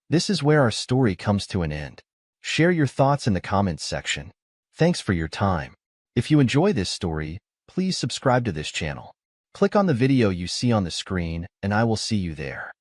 Speaker 1: This is where our story comes to an end. Share your thoughts in the comments section. Thanks for your time. If you enjoy this story, please subscribe to this channel. Click on the video you see on the screen, and I will see you there.